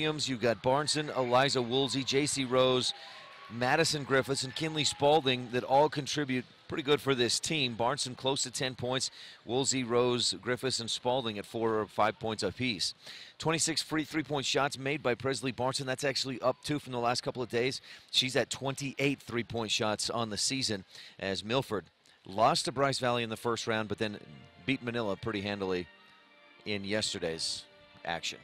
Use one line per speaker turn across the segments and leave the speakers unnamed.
Williams, you've got Barnson, Eliza Woolsey, J.C. Rose, Madison Griffiths, and Kinley Spalding that all contribute pretty good for this team. Barnson close to 10 points. Woolsey, Rose, Griffiths, and Spalding at 4 or 5 points apiece. 26 free three-point shots made by Presley Barnson. That's actually up 2 from the last couple of days. She's at 28 three-point shots on the season, as Milford lost to Bryce Valley in the first round, but then beat Manila pretty handily in yesterday's action.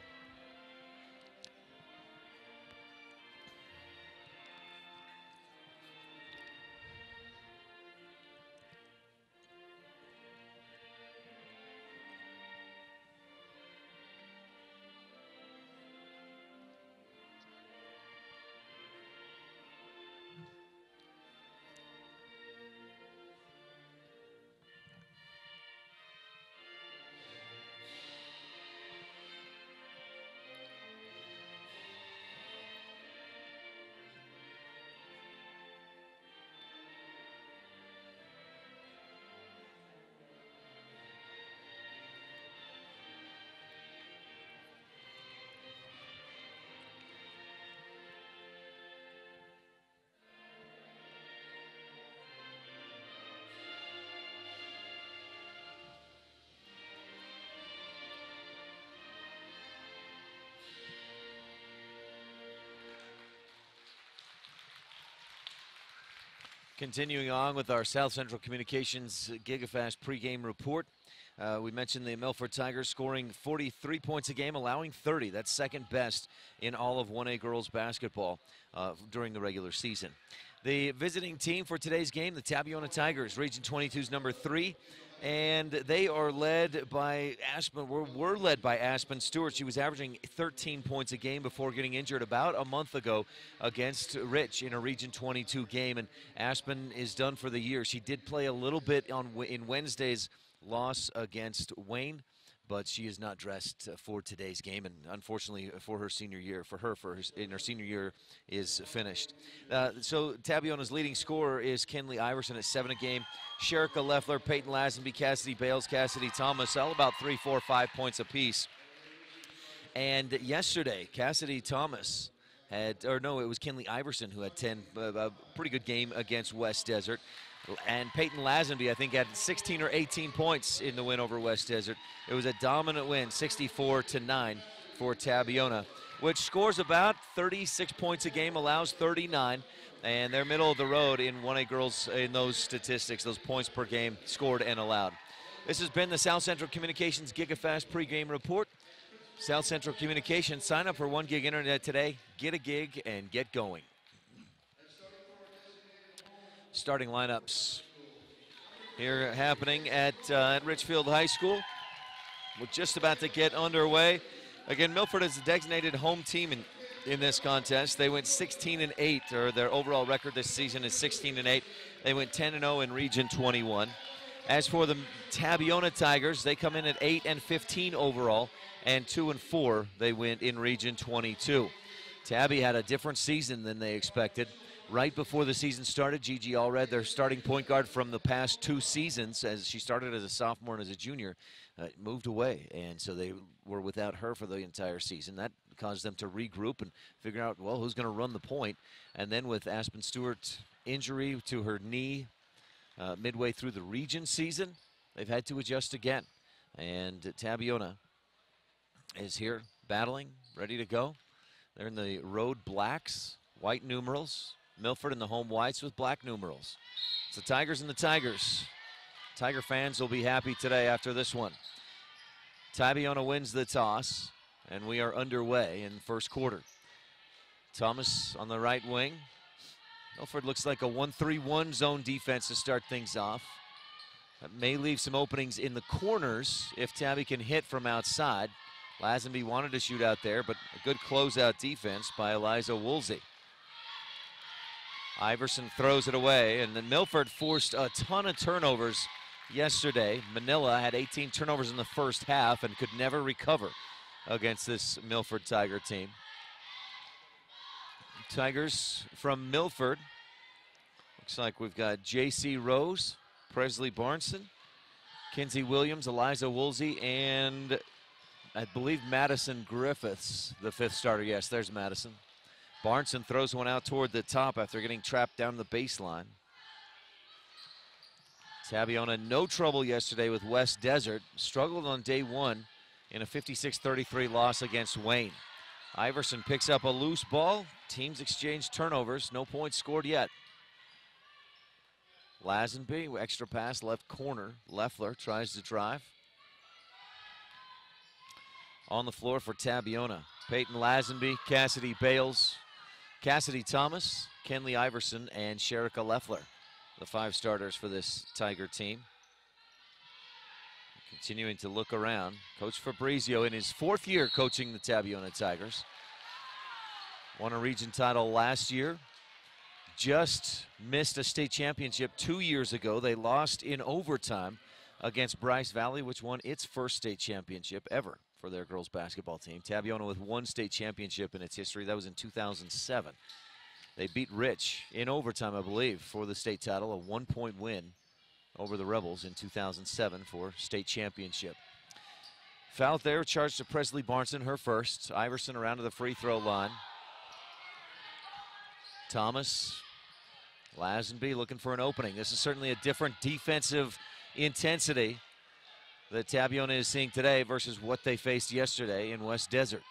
Continuing on with our South Central Communications GigaFast pregame report. We mentioned the Milford Tigers scoring 43 points a game, allowing 30. That's second best in all of 1A girls basketball during the regular season. The visiting team for today's game, the Tabiona Tigers, Region 22's number 3. And they are led by Aspen, were led by Aspen Stewart. She was averaging 13 points a game before getting injured about a month ago against Rich in a Region 22 game. And Aspen is done for the year. She did play a little bit in Wednesday's loss against Wayne, but she is not dressed for today's game, and unfortunately for her senior year, in her senior year is finished. So Tabiona's leading scorer is Kinley Iverson at 7 a game. Sherika Leffler, Peyton Lazenby, Cassidy Bales, Cassidy Thomas, all about 3, 4, 5 points apiece. And yesterday, Cassidy Thomas had, or no, it was Kinley Iverson who had 10, a pretty good game against West Desert. And Peyton Lazenby, I think, had 16 or 18 points in the win over West Desert. It was a dominant win, 64-9 for Tabiona, which scores about 36 points a game, allows 39, and they're middle of the road in 1A girls in those statistics, those points per game scored and allowed. This has been the South Central Communications GigaFast pregame report. South Central Communications, sign up for 1 gig internet today, get a gig, and get going. Starting lineups here happening at Richfield High School. We're just about to get underway. Again, Milford is the designated home team in this contest. They went 16-8, or their overall record this season is 16-8. They went 10-0 in Region 21. As for the Tabiona Tigers, they come in at 8-15 overall, and 2-4 they went in Region 22. Tabby had a different season than they expected. Right before the season started, Gigi Allred, their starting point guard from the past 2 seasons, as she started as a sophomore and as a junior, moved away. And so they were without her for the entire season. That caused them to regroup and figure out, well, who's going to run the point. And then with Aspen Stewart's injury to her knee midway through the region season, they've had to adjust again. And Tabiona is here battling, ready to go. They're in the road blacks, white numerals. Milford in the home whites with black numerals. It's the Tigers and the Tigers. Tiger fans will be happy today after this one. Tabiona wins the toss, and we are underway in the first quarter. Thomas on the right wing. Milford looks like a 1-3-1 zone defense to start things off. That may leave some openings in the corners if Tabby can hit from outside. Lazenby wanted to shoot out there, but a good closeout defense by Eliza Woolsey. Iverson throws it away, and then Milford forced a ton of turnovers yesterday. Manila had 18 turnovers in the first half and could never recover against this Milford Tiger team. Tigers from Milford. Looks like we've got J.C. Rose, Presley Barnson, Kinsey Williams, Eliza Woolsey, and I believe Madison Griffiths, the 5th starter. Yes, there's Madison. Barneson throws one out toward the top after getting trapped down the baseline. Tabiona, no trouble yesterday with West Desert. Struggled on day 1 in a 56-33 loss against Wayne. Iverson picks up a loose ball. Teams exchange turnovers. No points scored yet. Lazenby, extra pass, left corner. Leffler tries to drive. On the floor for Tabiona. Peyton Lazenby, Cassidy Bales, Cassidy Thomas, Kenley Iverson, and Sherika Leffler, the 5 starters for this Tiger team. Continuing to look around. Coach Fabrizio in his 4th year coaching the Tabiona Tigers. Won a region title last year. Just missed a state championship 2 years ago. They lost in overtime against Bryce Valley, which won its first state championship ever for their girls basketball team. Tabiona with 1 state championship in its history. That was in 2007. They beat Rich in overtime, I believe, for the state title, a 1-point win over the Rebels in 2007 for state championship. Foul there, charged to Presley Barneson, her first. Iverson around to the free throw line. Thomas, Lazenby looking for an opening. This is certainly a different defensive intensity that Tabiona is seeing today versus what they faced yesterday in West Desert.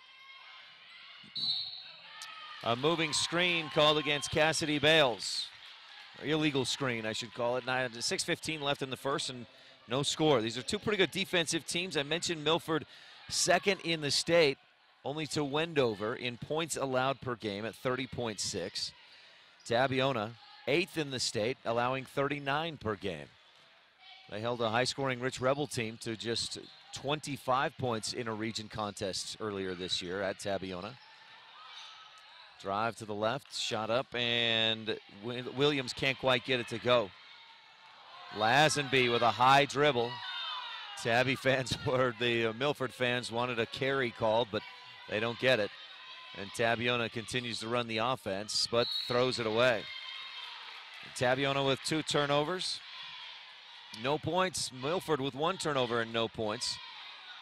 A moving screen called against Cassidy Bales. Or illegal screen, I should call it. 6:15 left in the first and no score. These are 2 pretty good defensive teams. I mentioned Milford, 2nd in the state, only to Wendover in points allowed per game at 30.6. Tabiona, 8th in the state, allowing 39 per game. They held a high-scoring Rich Rebel team to just 25 points in a region contest earlier this year at Tabiona. Drive to the left, shot up, and Williams can't quite get it to go. Lazenby with a high dribble. Tabby fans, or the Milford fans, wanted a carry called, but they don't get it. And Tabiona continues to run the offense, but throws it away. Tabiona with 2 turnovers. No points. Milford with 1 turnover and no points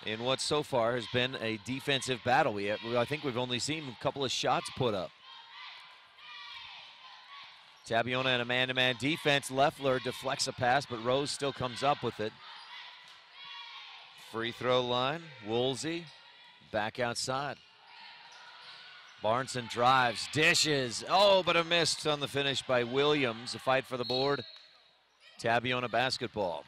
in what so far has been a defensive battle. I think we've only seen a couple of shots put up. Tabiona in a man-to-man defense. Leffler deflects a pass, but Rose still comes up with it. Free throw line. Woolsey back outside. Barneson drives, dishes. Oh, but a miss on the finish by Williams. A fight for the board. Tabiona basketball.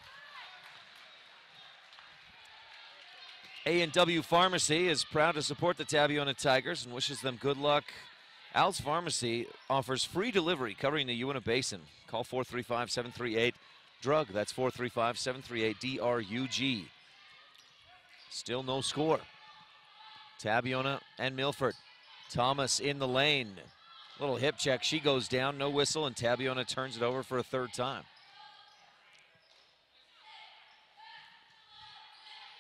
A&W Pharmacy is proud to support the Tabiona Tigers and wishes them good luck. Al's Pharmacy offers free delivery covering the Uinta Basin. Call 435-738-DRUG. That's 435-738-DRUG. Still no score. Tabiona and Milford. Thomas in the lane. Little hip check. She goes down. No whistle, and Tabiona turns it over for a 3rd time.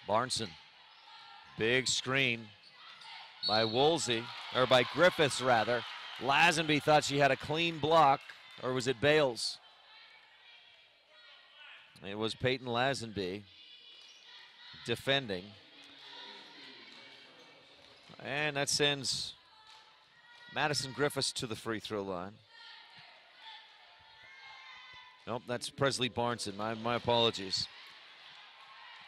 Barneson. Big screen by Woolsey, or by Griffiths rather. Lazenby thought she had a clean block, or was it Bales? It was Peyton Lazenby defending. And that sends Madison Griffiths to the free throw line. Nope, that's Presley Barneson. My apologies.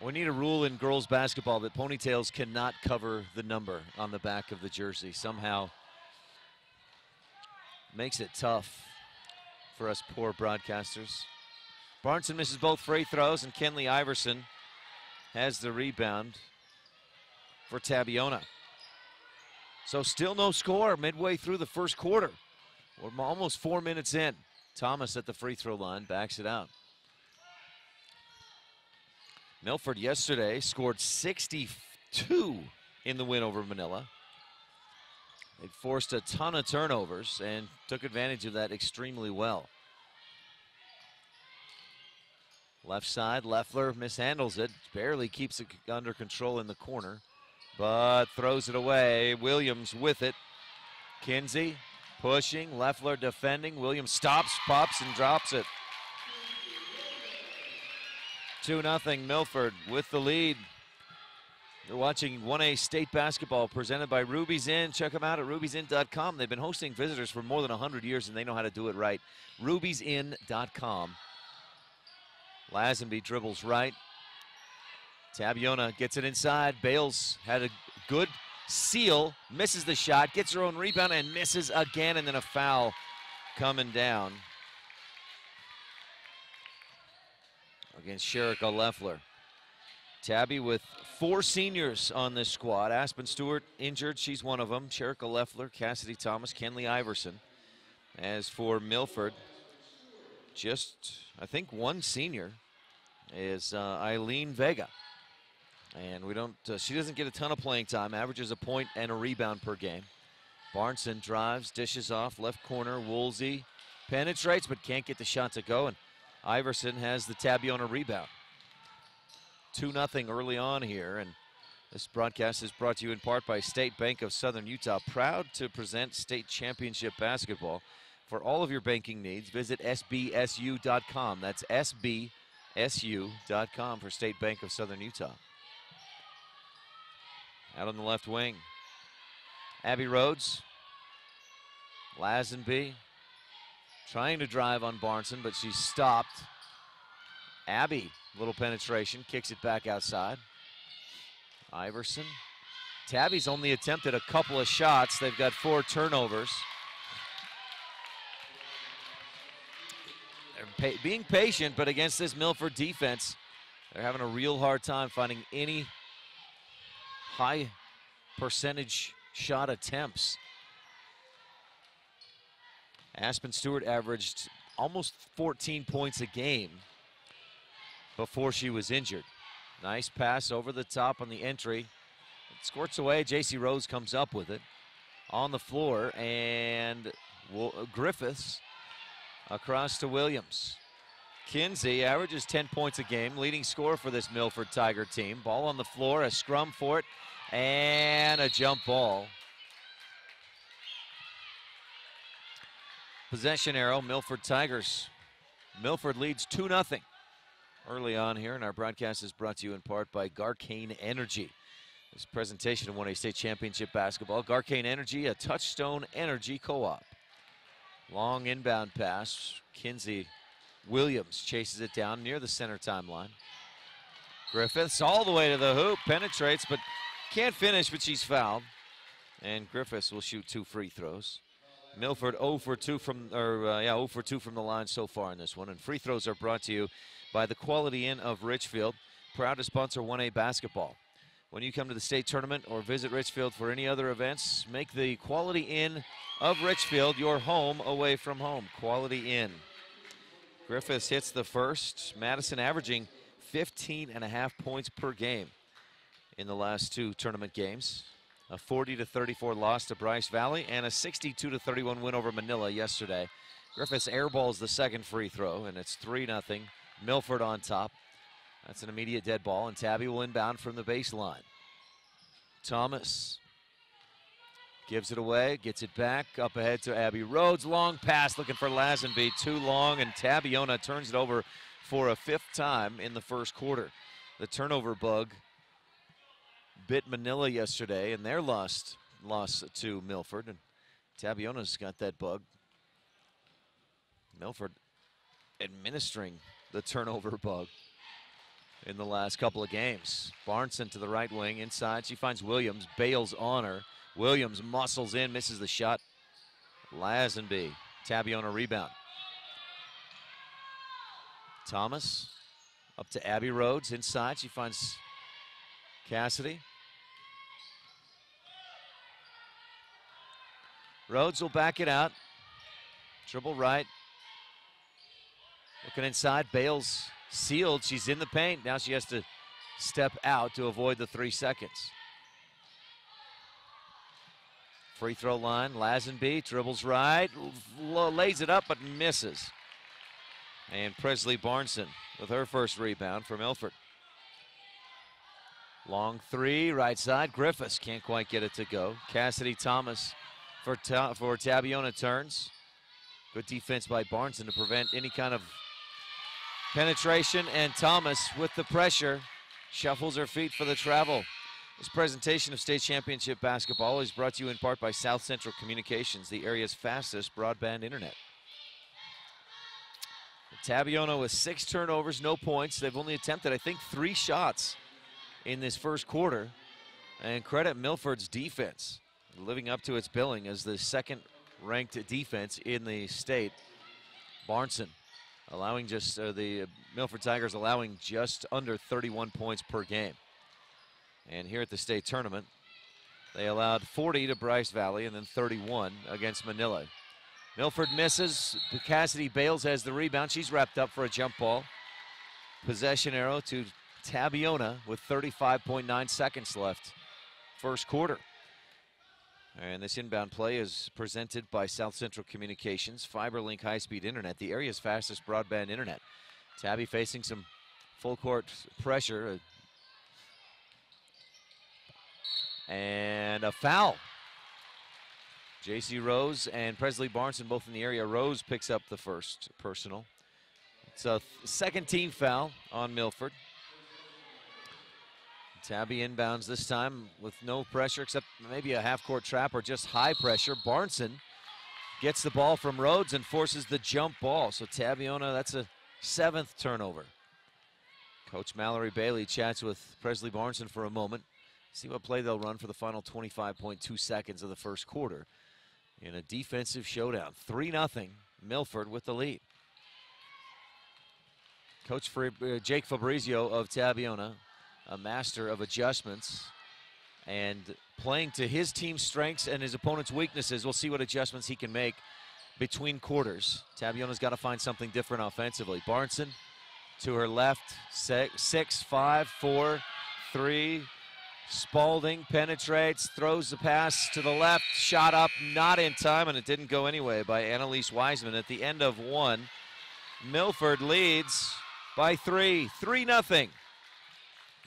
We need a rule in girls basketball that ponytails cannot cover the number on the back of the jersey. Somehow makes it tough for us poor broadcasters. Barneson misses both free throws, and Kenley Iverson has the rebound for Tabiona. So still no score midway through the first quarter. We're almost 4 minutes in. Thomas at the free throw line backs it out. Milford yesterday scored 62 in the win over Manila. They forced a ton of turnovers and took advantage of that extremely well. Left side, Leffler mishandles it, barely keeps it under control in the corner, but throws it away. Williams with it. Kinsey pushing, Leffler defending. Williams stops, pops, and drops it. 2-0 Milford with the lead. You're watching 1A State Basketball presented by Ruby's Inn. Check them out at ruby'sinn.com. They've been hosting visitors for more than 100 years, and they know how to do it right. ruby'sinn.com. Lazenby dribbles right. Tabiona gets it inside. Bales had a good seal, misses the shot, gets her own rebound, and misses again, and then a foul coming down against Sherika Leffler. Tabby with 4 seniors on this squad. Aspen Stewart injured, she's one of them. Sherika Leffler, Cassidy Thomas, Kenley Iverson. As for Milford, just, I think, 1 senior is Eileen Vega. And we don't, she doesn't get a ton of playing time, averages a point and a rebound per game. Barneson drives, dishes off, left corner, Woolsey penetrates but can't get the shot to go, and Iverson has the Tabiona rebound. 2-0 early on here, and this broadcast is brought to you in part by State Bank of Southern Utah, proud to present state championship basketball. For all of your banking needs, visit sbsu.com. That's sbsu.com for State Bank of Southern Utah. Out on the left wing, Abby Rhodes. Lazenby trying to drive on Barneson, but she's stopped. Abby, little penetration, kicks it back outside. Iverson. Tabby's only attempted a couple of shots. They've got 4 turnovers. They're being patient, but against this Milford defense, they're having a real hard time finding any high percentage shot attempts. Aspen Stewart averaged almost 14 points a game before she was injured. Nice pass over the top on the entry. It squirts away. J.C. Rose comes up with it on the floor, and Griffiths across to Williams. Kinsey averages 10 points a game, leading scorer for this Milford Tiger team. Ball on the floor, a scrum for it, and a jump ball. Possession arrow, Milford Tigers. Milford leads 2-0 early on here, and our broadcast is brought to you in part by Garcane Energy. This presentation of 1A State Championship basketball. Garcane Energy, a Touchstone Energy co-op. Long inbound pass. Kinsey Williams chases it down near the center timeline. Griffiths all the way to the hoop, penetrates, but can't finish, but she's fouled. And Griffiths will shoot 2 free throws. Milford 0 for 2 from the line so far in this one. And free throws are brought to you by the Quality Inn of Richfield, proud to sponsor 1A basketball. When you come to the state tournament or visit Richfield for any other events, make the Quality Inn of Richfield your home away from home. Quality Inn. Griffiths hits the first. Madison averaging 15.5 points per game in the last 2 tournament games. A 40-34 loss to Bryce Valley and a 62-31 win over Manila yesterday. Griffiths airballs the second free throw, and it's 3-0. Milford on top. That's an immediate dead ball, and Tabby will inbound from the baseline. Thomas gives it away, gets it back, up ahead to Abby Rhodes. Long pass looking for Lazenby, too long, and Tabiona turns it over for a 5th time in the first quarter. The turnover bug bit Manila yesterday, and their loss to Milford, and Tabiona's got that bug. Milford administering the turnover bug in the last couple of games. Barneson to the right wing, inside, she finds Williams, bails on her. Williams muscles in, misses the shot. Lazenby, Tabiona rebound. Thomas up to Abby Rhodes, inside, she finds Cassidy. Rhodes will back it out. Dribble right. Looking inside, Bales sealed. She's in the paint. Now she has to step out to avoid the 3 seconds. Free throw line, Lazenby dribbles right, lays it up but misses. And Presley Barneson with her first rebound for Milford. Long 3, right side, Griffiths can't quite get it to go. Cassidy Thomas for Tabiona turns. Good defense by Barneson to prevent any kind of penetration, and Thomas with the pressure shuffles her feet for the travel. This presentation of state championship basketball is brought to you in part by South Central Communications, the area's fastest broadband internet. Tabiona with 6 turnovers, no points. They've only attempted, I think, 3 shots in this first quarter. And credit Milford's defense, living up to its billing as the second-ranked defense in the state. Barneson allowing just, the Milford Tigers allowing just under 31 points per game. And here at the state tournament, they allowed 40 to Bryce Valley and then 31 against Manila. Milford misses. Cassidy Bales has the rebound. She's wrapped up for a jump ball. Possession arrow to Tabiona with 35.9 seconds left. First quarter. And this inbound play is presented by South Central Communications, FiberLink high-speed internet, the area's fastest broadband internet. Tabby facing some full court pressure. And a foul. J.C. Rose and Presley Barneson both in the area. Rose picks up the first personal. It's a second team foul on Milford. Tabby inbounds this time with no pressure except maybe a half-court trap or just high pressure. Barneson gets the ball from Rhodes and forces the jump ball. So Tabiona, that's a 7th turnover. Coach Mallory Bailey chats with Presley Barneson for a moment. See what play they'll run for the final 25.2 seconds of the first quarter in a defensive showdown. 3-0, Milford with the lead. Coach Jake Fabrizio of Tabiona, a master of adjustments and playing to his team's strengths and his opponent's weaknesses. We'll see what adjustments he can make between quarters. Tabiona's got to find something different offensively. Barneson to her left, 6, 5, 4, 3. Spalding penetrates, throws the pass to the left, shot up, not in time, and it didn't go anyway by Annalise Wiseman. At the end of 1, Milford leads by 3, 3-0.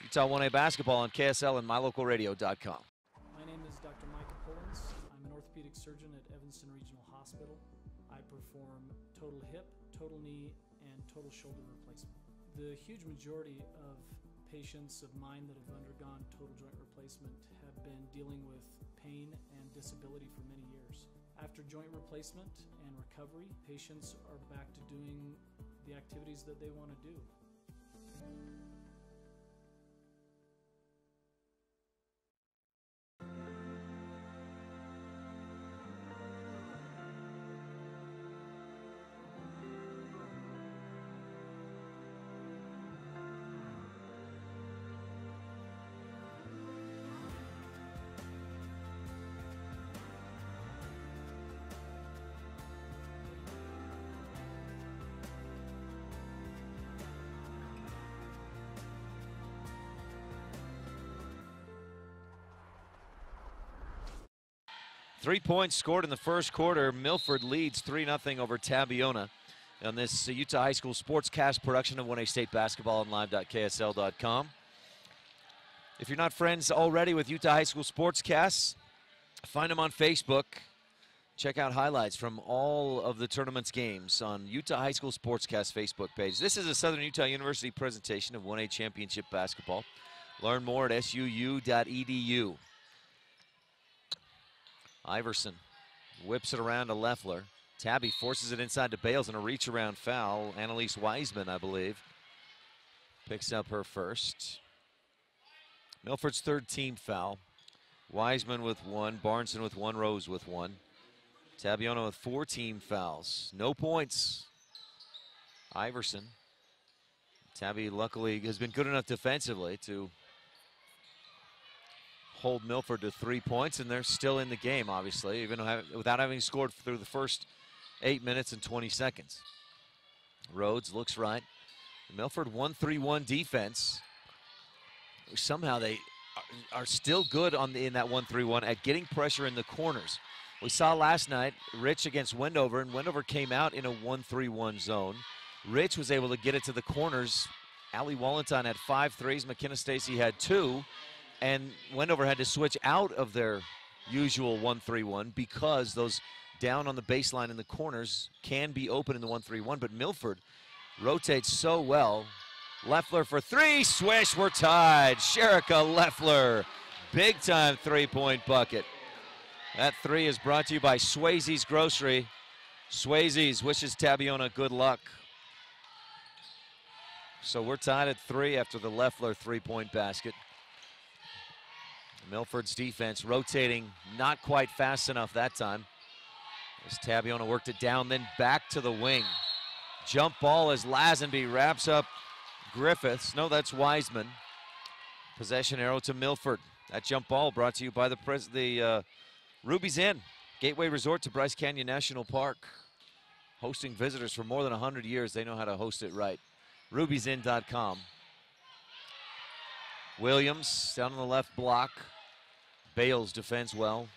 Utah 1A basketball on KSL and mylocalradio.com.
My name is Dr. Micah Pullins. I'm an orthopedic surgeon at Evanston Regional Hospital. I perform total hip, total knee, and total shoulder replacement. The huge majority of patients of mine that have undergone total joint replacement have been dealing with pain and disability for many years. After joint replacement and recovery, patients are back to doing the activities that they want to do.
3 points scored in the first quarter. Milford leads 3-0 over Tabiona on this Utah High School Sportscast production of 1A State Basketball on live.ksl.com. If you're not friends already with Utah High School Sportscasts, find them on Facebook. Check out highlights from all of the tournament's games on Utah High School Sportscast Facebook page. This is a Southern Utah University presentation of 1A Championship Basketball. Learn more at suu.edu. Iverson whips it around to Leffler. Tabby forces it inside to Bales in a reach-around foul. Annalise Wiseman, I believe, picks up her first. Milford's third team foul. Wiseman with 1, Barneson with 1, Rose with 1. Tabiona with 4 team fouls. No points. Iverson. Tabby luckily has been good enough defensively to hold Milford to 3 points, and they're still in the game, obviously, even without having scored through the first 8 minutes and 20 seconds. Rhodes looks right. Milford 1-3-1 defense. Somehow they are still good in that 1-3-1 at getting pressure in the corners. We saw last night Rich against Wendover, and Wendover came out in a 1-3-1 zone. Rich was able to get it to the corners. Allie Wallenstein had 5 threes. McKenna Stacy had 2. And Wendover had to switch out of their usual 1-3-1 because those down on the baseline in the corners can be open in the 1-3-1. But Milford rotates so well. Leffler for 3, swish, we're tied. Sherika Leffler big-time three-point bucket. That three is brought to you by Swayze's Grocery. Swayze's wishes Tabiona good luck. So we're tied at 3 after the Leffler three-point basket. Milford's defense rotating not quite fast enough that time, as Tabiona worked it down, then back to the wing. Jump ball as Lazenby wraps up Griffiths. No, that's Wiseman. Possession arrow to Milford. That jump ball brought to you by the Ruby's Inn, Gateway Resort to Bryce Canyon National Park. Hosting visitors for more than 100 years. They know how to host it right. Ruby'sInn.com. Williams down on the left block. Bales defends well.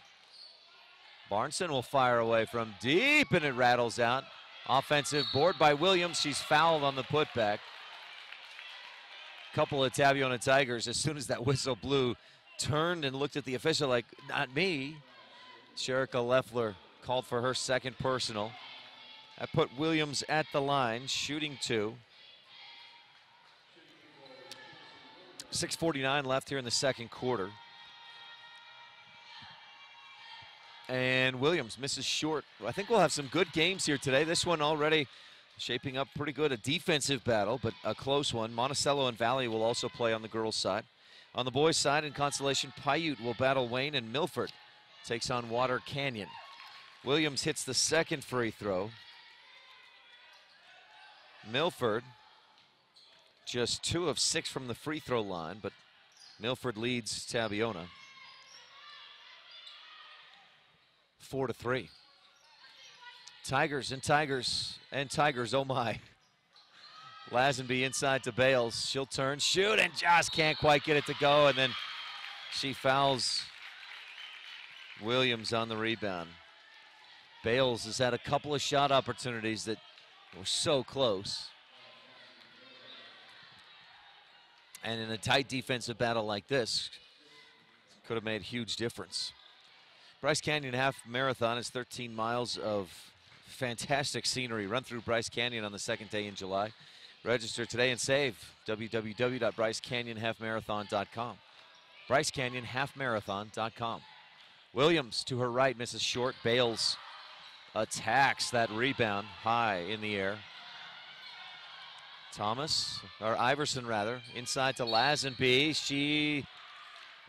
Barneson will fire away from deep, and it rattles out. Offensive board by Williams. She's fouled on the putback. Couple of Tabiona Tigers, as soon as that whistle blew, turned and looked at the official like, not me. Sherika Leffler called for her second personal. That put Williams at the line, shooting 2. 6:49 left here in the second quarter. And Williams misses short. I think we'll have some good games here today. This one already shaping up pretty good. A defensive battle, but a close one. Monticello and Valley will also play on the girls' side. On the boys' side, in Consolation, Paiute will battle Wayne, and Milford takes on Water Canyon. Williams hits the second free throw. Milford just 2 of 6 from the free throw line, but Milford leads Tabiona 4-3. Tigers and Tigers and Tigers, oh my. Lazenby inside to Bales. She'll turn, shoot, and just can't quite get it to go, and then she fouls Williams on the rebound. Bales has had a couple of shot opportunities that were so close. And in a tight defensive battle like this, could have made a huge difference. Bryce Canyon Half Marathon is 13 miles of fantastic scenery. Run through Bryce Canyon on the second day in July. Register today and save. www.brycecanyonhalfmarathon.com. brycecanyonhalfmarathon.com. Williams to her right, misses short. Bales attacks that rebound high in the air. Iverson rather, inside to Lazenby. She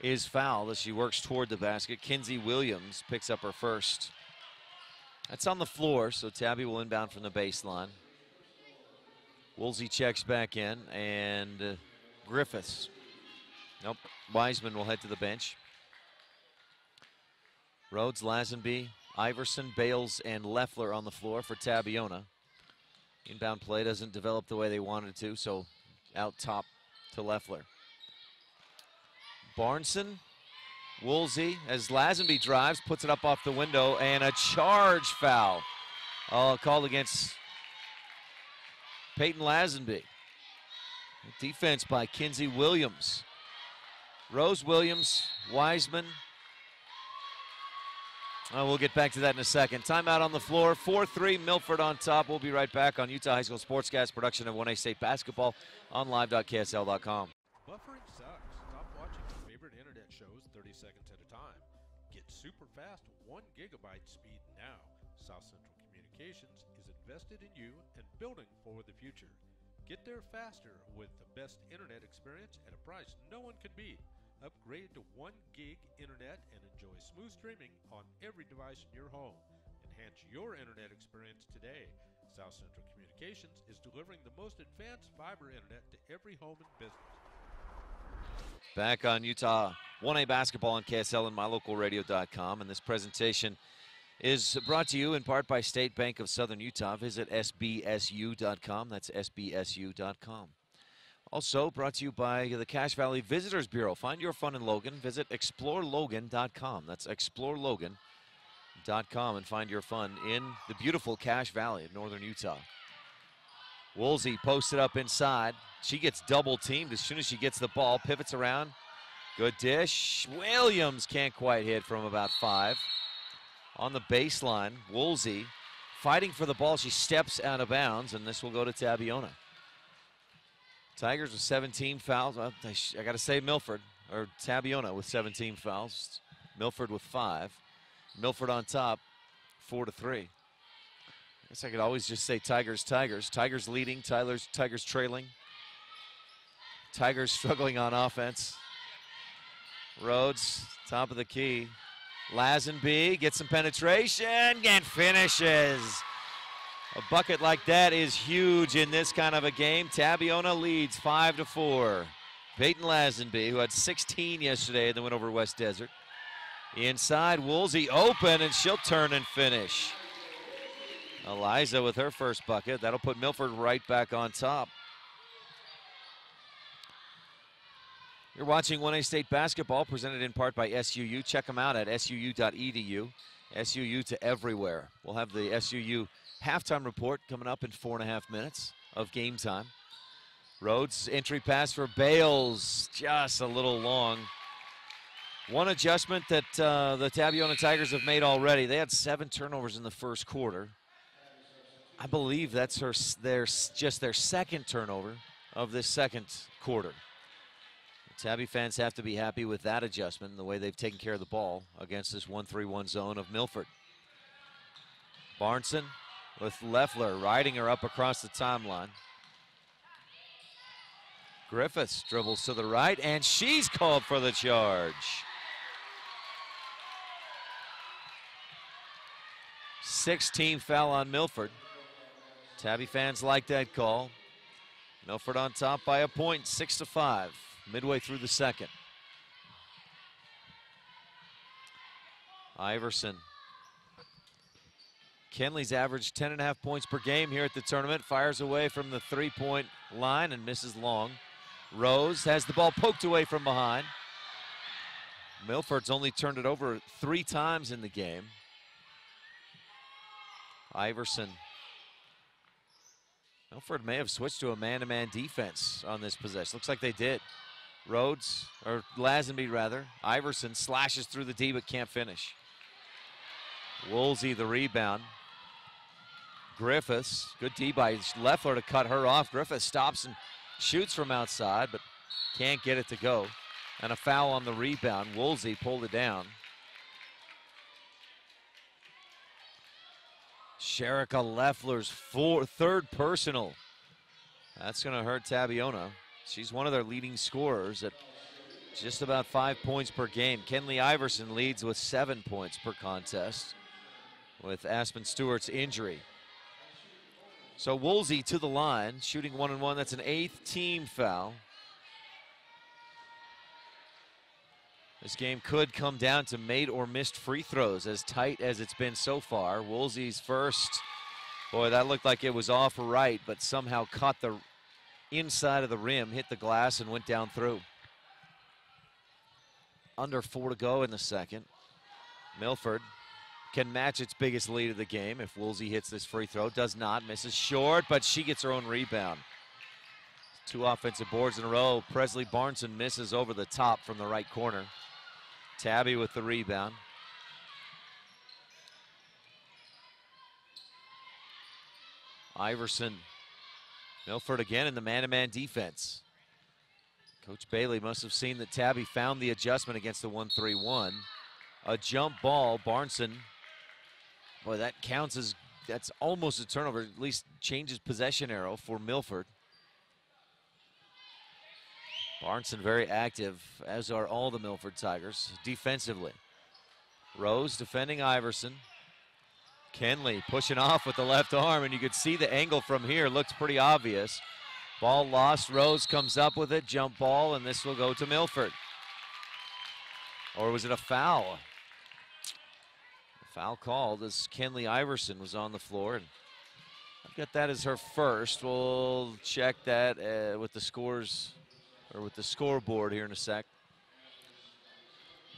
is fouled as she works toward the basket. Kinsey Williams picks up her first. That's on the floor, so Tabby will inbound from the baseline. Woolsey checks back in, and Griffiths. Nope, Wiseman will head to the bench. Rhodes, Lazenby, Iverson, Bales, and Leffler on the floor for Tabiona. Inbound play doesn't develop the way they wanted to, so out top to Leffler. Barneson, Woolsey, as Lazenby drives, puts it up off the window, and a charge foul. Called against Peyton Lazenby. Defense by Kinsey Williams. Rose Williams, Wiseman. We'll get back to that in a second. Timeout on the floor. 4-3, Milford on top. We'll be right back on Utah High School Sportscast, production of 1A State Basketball on live.ksl.com.
Buffering sucks. Stop watching your favorite internet shows 30 seconds at a time. Get super fast 1 gigabyte speed now. South Central Communications is invested in you and building for the future. Get there faster with the best internet experience at a price no one can beat. Upgrade to 1 gig internet and enjoy smooth streaming on every device in your home. Enhance your internet experience today. South Central Communications is delivering the most advanced fiber internet to every home and business.
Back on Utah 1A basketball on KSL and mylocalradio.com, and this presentation is brought to you in part by State Bank of Southern Utah. Visit sbsu.com. That's sbsu.com. Also brought to you by the Cache Valley Visitors Bureau. Find your fun in Logan. Visit explorelogan.com. That's explorelogan.com and find your fun in the beautiful Cache Valley of northern Utah. Woolsey posted up inside. She gets double teamed as soon as she gets the ball. Pivots around. Good dish. Williams can't quite hit from about 5. On the baseline, Woolsey fighting for the ball. She steps out of bounds, and this will go to Tabiona. Tigers with 17 fouls. I got to say Milford. or Tabiona with 17 fouls. Milford with 5. Milford on top, 4-3. I guess I could always just say Tigers, Tigers. Tigers leading, Tigers trailing. Tigers struggling on offense. Rhodes, top of the key. Lazenby gets some penetration and finishes. A bucket like that is huge in this kind of a game. Tabiona leads 5-4. Peyton Lazenby, who had 16 yesterday in the win over West Desert. Inside, Woolsey open, and she'll turn and finish. Eliza with her first bucket. That'll put Milford right back on top. You're watching 1A State basketball, presented in part by SUU. Check them out at suu.edu. SUU to everywhere. We'll have the SUU halftime report coming up in 4.5 minutes of game time. Rhodes, entry pass for Bales, just a little long. One adjustment that the Tabiona Tigers have made already. They had 7 turnovers in the first quarter. I believe that's just their second turnover of this second quarter. Tabby fans have to be happy with that adjustment and the way they've taken care of the ball against this 1-3-1 zone of Milford. Barnson with Leffler riding her up across the timeline. Griffiths dribbles to the right, and she's called for the charge. 16 foul on Milford. Tabby fans like that call. Milford on top by a point, 6-5. Midway through the second. Iverson. Kenley's averaged 10.5 points per game here at the tournament. Fires away from the three-point line and misses long. Rose has the ball poked away from behind. Milford's only turned it over 3 times in the game. Iverson. Milford may have switched to a man-to-man defense on this possession. Looks like they did. Rhodes, or Lazenby rather. Iverson slashes through the D but can't finish. Woolsey the rebound. Griffiths, good D by Leffler to cut her off. Griffiths stops and shoots from outside but can't get it to go. And a foul on the rebound. Woolsey pulled it down. Sherika Leffler's third personal. That's going to hurt Tabiona. She's one of their leading scorers at just about 5 points per game. Kenley Iverson leads with 7 points per contest with Aspen Stewart's injury. So Woolsey to the line, shooting 1-1. That's an 8th team foul. This game could come down to made or missed free throws, as tight as it's been so far. Woolsey's first, boy, that looked like it was off right, but somehow caught the inside of the rim, hit the glass, and went down through. Under 4 to go in the second. Milford can match its biggest lead of the game if Woolsey hits this free throw. Does not, misses short, but she gets her own rebound. 2 offensive boards in a row. Presley Barnson misses over the top from the right corner. Tabby with the rebound. Iverson. Milford again in the man-to-man defense. Coach Bailey must have seen that Tabby found the adjustment against the 1-3-1. A jump ball, Barnson. Boy, that counts as, that's almost a turnover, at least changes possession arrow for Milford. Barnson very active, as are all the Milford Tigers, defensively. Rose defending Iverson. Kenley pushing off with the left arm, and you could see the angle from here. Looks pretty obvious. Ball lost. Rose comes up with it. Jump ball, and this will go to Milford. Or was it a foul? A foul called as Kenley Iverson was on the floor. And I've got that as her first. We'll check that with the scores, or with the scoreboard here in a sec.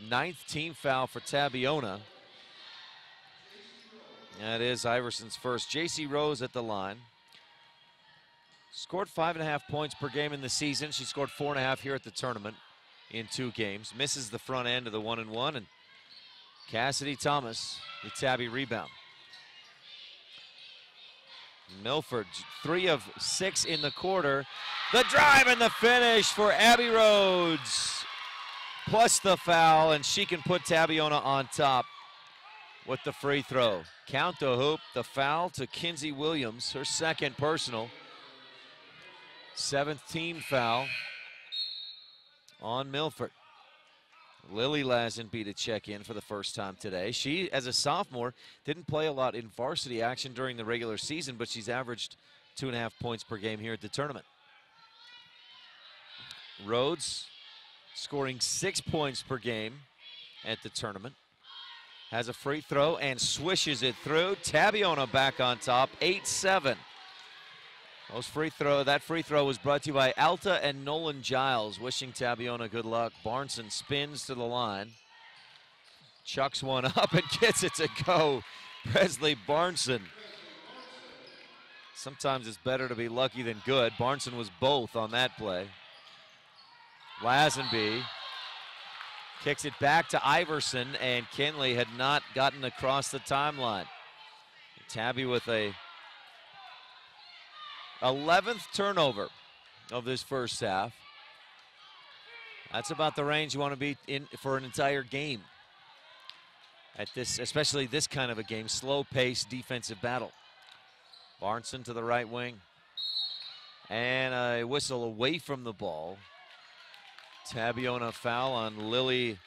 9th team foul for Tabiona. That is Iverson's first. J.C. Rose at the line. Scored 5.5 points per game in the season. She scored 4.5 here at the tournament in 2 games. Misses the front end of the 1-and-1. And Cassidy Thomas, the Tabby rebound. Milford, 3 of 6 in the quarter. The drive and the finish for Abby Rhodes. plus the foul, and she can put Tabiona on top with the free throw. Count the hoop, the foul to Kinsey Williams, her second personal. 7th team foul on Milford. Lily Lazenby to check in for the first time today. She, as a sophomore, didn't play a lot in varsity action during the regular season, but she's averaged 2.5 points per game here at the tournament. Rhodes scoring 6 points per game at the tournament. Has a free throw and swishes it through. Tabiona back on top, 8-7. That free throw was brought to you by Alta and Nolan Giles, wishing Tabiona good luck. Barneson spins to the line, chucks one up and gets it to go. Presley Barneson. Sometimes it's better to be lucky than good. Barneson was both on that play. Lazenby kicks it back to Iverson, and Kinley had not gotten across the timeline. Tabby with a 11th turnover of this first half. That's about the range you want to be in for an entire game. At this, especially this kind of a game, slow-paced defensive battle. Barneson to the right wing. And a whistle away from the ball. Tabiona foul on Lily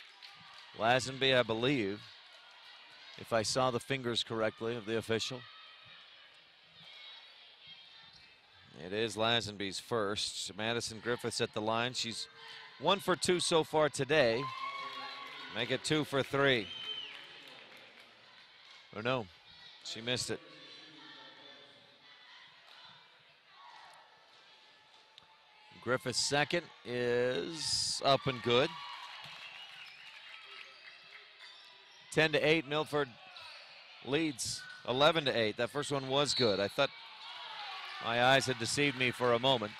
Lazenby, I believe, if I saw the fingers correctly of the official. It is Lazenby's first. Madison Griffiths at the line. She's 1 for 2 so far today. Make it 2 for 3. Or no, she missed it. Griffith's second is up and good. 10-8, Milford leads 11-8. That first one was good. I thought my eyes had deceived me for a moment.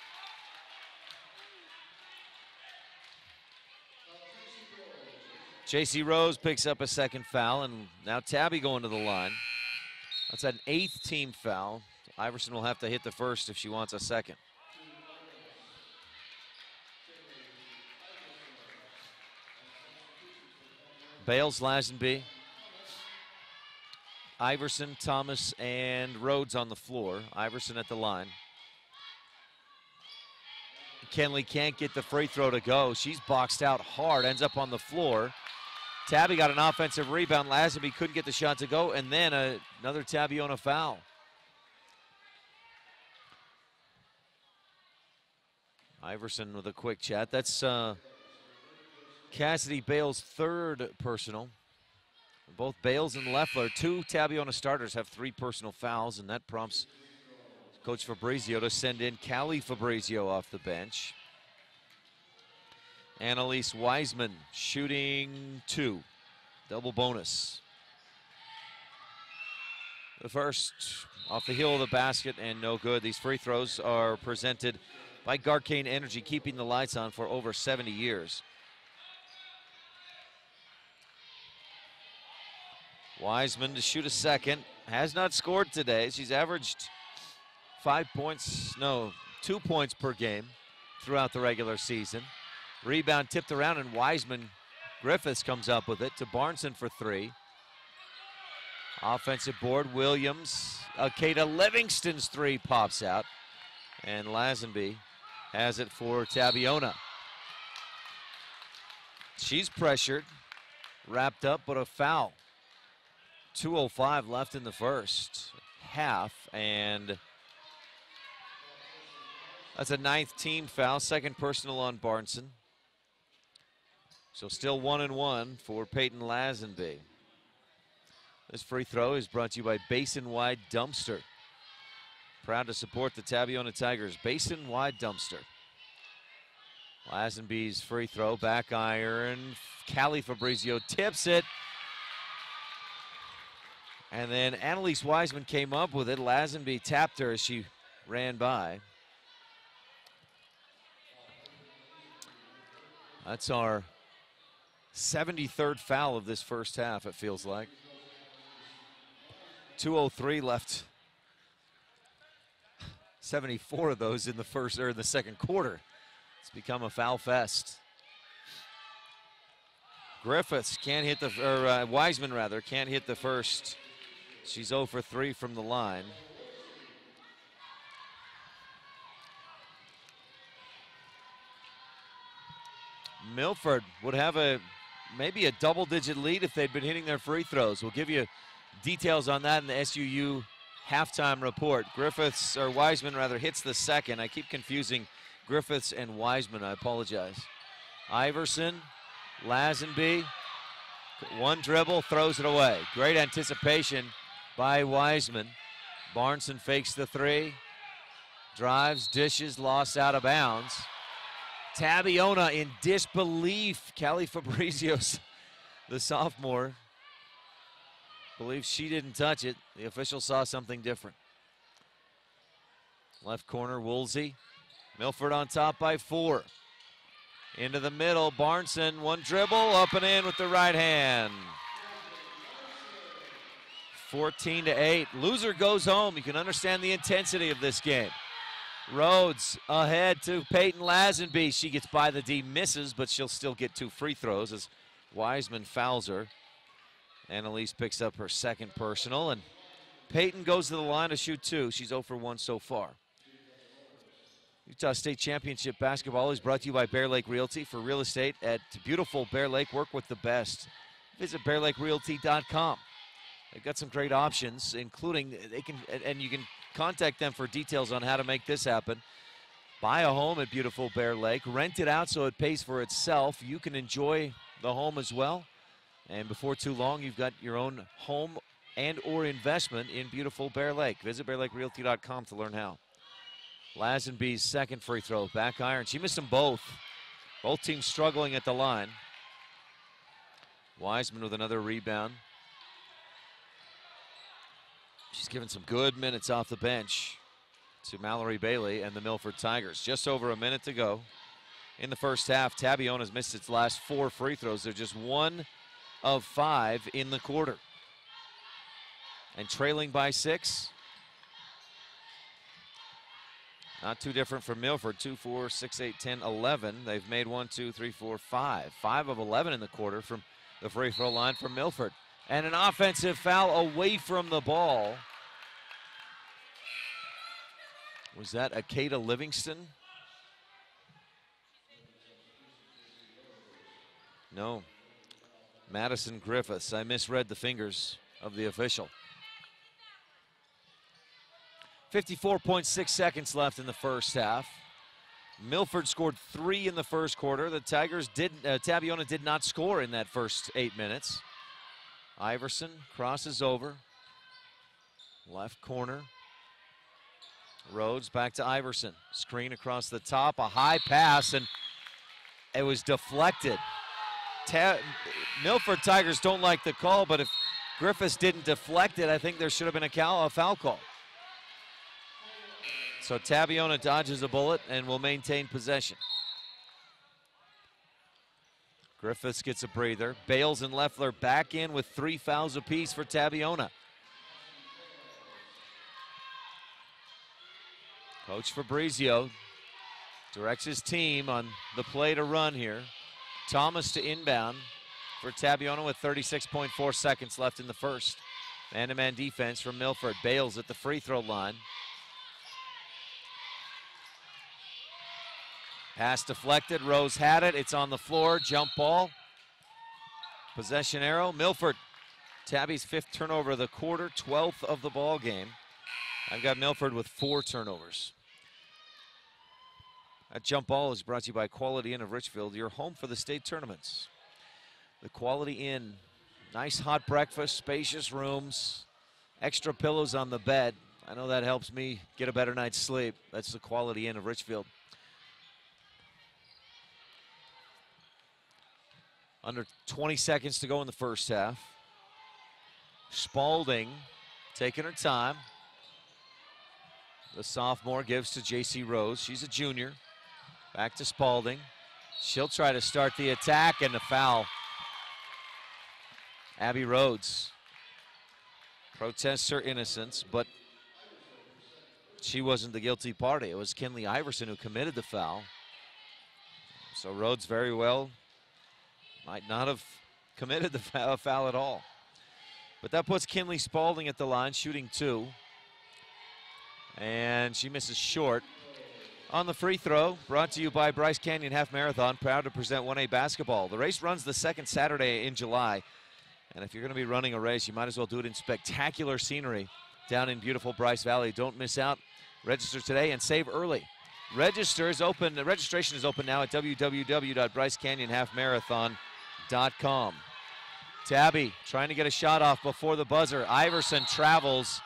J.C. Rose picks up a second foul, and now Tabby going to the line. That's an 8th team foul. Iverson will have to hit the first if she wants a second. Bales, Lazenby, Iverson, Thomas, and Rhodes on the floor. Iverson at the line. Kenley can't get the free throw to go. She's boxed out hard, ends up on the floor. Tabby got an offensive rebound. Lazenby couldn't get the shot to go, and then another Tabiona foul. Iverson with a quick chat. That's Cassidy Bales' third personal. Both Bales and Leffler, 2 Tabiona starters, have 3 personal fouls, and that prompts Coach Fabrizio to send in Callie Fabrizio off the bench. Annalise Wiseman shooting 2. Double bonus. The first off the heel of the basket and no good. These free throws are presented by Garcane Energy, keeping the lights on for over 70 years. Wiseman to shoot a second. Has not scored today. She's averaged 2 points per game throughout the regular season. Rebound tipped around, and Wiseman Griffiths comes up with it to Barneson for 3. Offensive board, Williams. Akeda Livingston's 3 pops out. And Lazenby has it for Tabiona. She's pressured, wrapped up, but a foul. 2:05 left in the first half, and that's a 9th team foul, second personal on Barneson. So still 1-1 for Peyton Lazenby. This free throw is brought to you by Basin Wide Dumpster. Proud to support the Tabiona Tigers. Basin Wide Dumpster. Lazenby's free throw, back iron. Callie Fabrizio tips it. And then Annalise Wiseman came up with it. Lazenby tapped her as she ran by. That's our 73rd foul of this first half, it feels like. 2:03 left. 74 of those in the second quarter. It's become a foul fest. Griffiths can't hit the, or Wiseman rather, can't hit the first. She's 0 for 3 from the line. Milford would have maybe a double-digit lead if they'd been hitting their free throws. We'll give you details on that in the SUU halftime report. Griffiths, or Wiseman rather, hits the second. I keep confusing Griffiths and Wiseman, I apologize. Iverson, Lazenby, one dribble, throws it away. Great anticipation by Wiseman. Barneson fakes the three, drives, dishes, lost out of bounds. Tabiona in disbelief. Callie Fabrizios, the sophomore, believes she didn't touch it. The official saw something different. Left corner, Woolsey. Milford on top by 4. Into the middle, Barneson, one dribble, up and in with the right hand. 14-8. Loser goes home. You can understand the intensity of this game. Rhodes ahead to Peyton Lazenby. She gets by the D, misses, but she'll still get 2 free throws as Wiseman fouls her. Annalise picks up her second personal, and Peyton goes to the line to shoot 2. She's 0 for 1 so far. Utah State Championship basketball is brought to you by Bear Lake Realty. For real estate at beautiful Bear Lake, work with the best. Visit bearlakerealty.com. They've got some great options, including and you can contact them for details on how to make this happen. Buy a home at beautiful Bear Lake, rent it out so it pays for itself. You can enjoy the home as well. And before too long, you've got your own home and or investment in beautiful Bear Lake. Visit bearlakerealty.com to learn how. Lazenby's second free throw, back iron. She missed them both. Both teams struggling at the line. Wiseman with another rebound. She's given some good minutes off the bench to Mallory Bailey and the Milford Tigers. Just over a minute to go in the first half. Tabiona's missed its last 4 free throws. They're just 1 of 5 in the quarter. And trailing by 6. Not too different from Milford. 2, 4, 6, 8, 10, 11. They've made 1, 2, 3, 4, 5. 5 of 11 in the quarter from the free throw line from Milford. And an offensive foul away from the ball. Was that Akeda Livingston? No. Madison Griffiths. I misread the fingers of the official. 54.6 seconds left in the first half. Milford scored 3 in the first quarter. The Tigers Tabiona did not score in that first 8 minutes. Iverson crosses over. Left corner. Rhodes back to Iverson. Screen across the top, a high pass, and it was deflected. Milford Tigers don't like the call, but if Griffiths didn't deflect it, I think there should have been a foul call. So Tabiona dodges a bullet and will maintain possession. Griffiths gets a breather. Bales and Leffler back in with 3 fouls apiece for Tabiona. Coach Fabrizio directs his team on the play to run here. Thomas to inbound for Tabiona with 36.4 seconds left in the first. Man-to-man defense from Milford. Bales at the free throw line. Pass deflected. Rose had it. It's on the floor. Jump ball. Possession arrow. Milford. Tabby's 5th turnover of the quarter, 12th of the ball game. I've got Milford with 4 turnovers. That jump ball is brought to you by Quality Inn of Richfield, your home for the state tournaments. The Quality Inn. Nice hot breakfast, spacious rooms, extra pillows on the bed. I know that helps me get a better night's sleep. That's the Quality Inn of Richfield. Under 20 seconds to go in the first half. Spalding taking her time. The sophomore gives to J.C. Rose. She's a junior. Back to Spalding. She'll try to start the attack, and the foul. Abby Rhodes protests her innocence, but she wasn't the guilty party. It was Kinley Iverson who committed the foul. So Rhodes very well might not have committed the foul at all. But that puts Kinley Spaulding at the line, shooting 2. And she misses short. On the free throw, brought to you by Bryce Canyon Half Marathon, proud to present 1A basketball. The race runs the second Saturday in July. And if you're going to be running a race, you might as well do it in spectacular scenery down in beautiful Bryce Valley. Don't miss out. Register today and save early. Registration is open now at www.brycecanyonhalfmarathon.com. Tabby trying to get a shot off before the buzzer. Iverson travels.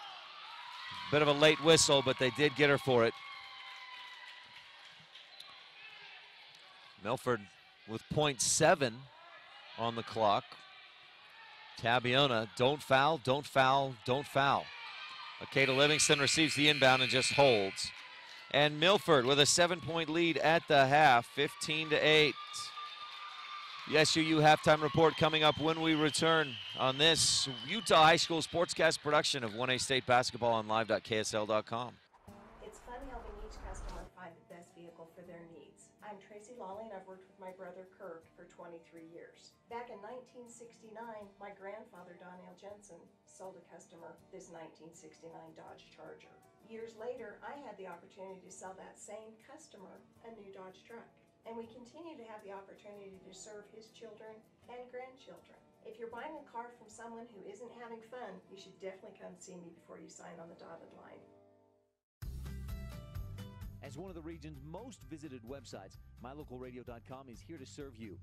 Bit of a late whistle, but they did get her for it. Milford with .7 on the clock. Tabiona, don't foul, don't foul, don't foul. Akeda Livingston receives the inbound and just holds. And Milford with a 7-point lead at the half, 15-8. The SUU halftime report coming up when we return on this Utah High School Sportscast production of 1A State Basketball on live.ksl.com.
It's fun helping each customer find the best vehicle for their needs. I'm Tracy Lawley, and I've worked with my brother Kirk for 23 years. Back in 1969, my grandfather Donnell Jensen sold a customer this 1969 Dodge Charger. Years later, I had the opportunity to sell that same customer a new Dodge truck. And we continue to have the opportunity to serve his children and grandchildren. If you're buying a car from someone who isn't having fun, you should definitely come see me before you sign on the dotted line.
As one of the region's most visited websites, MyLocalRadio.com is here to serve you.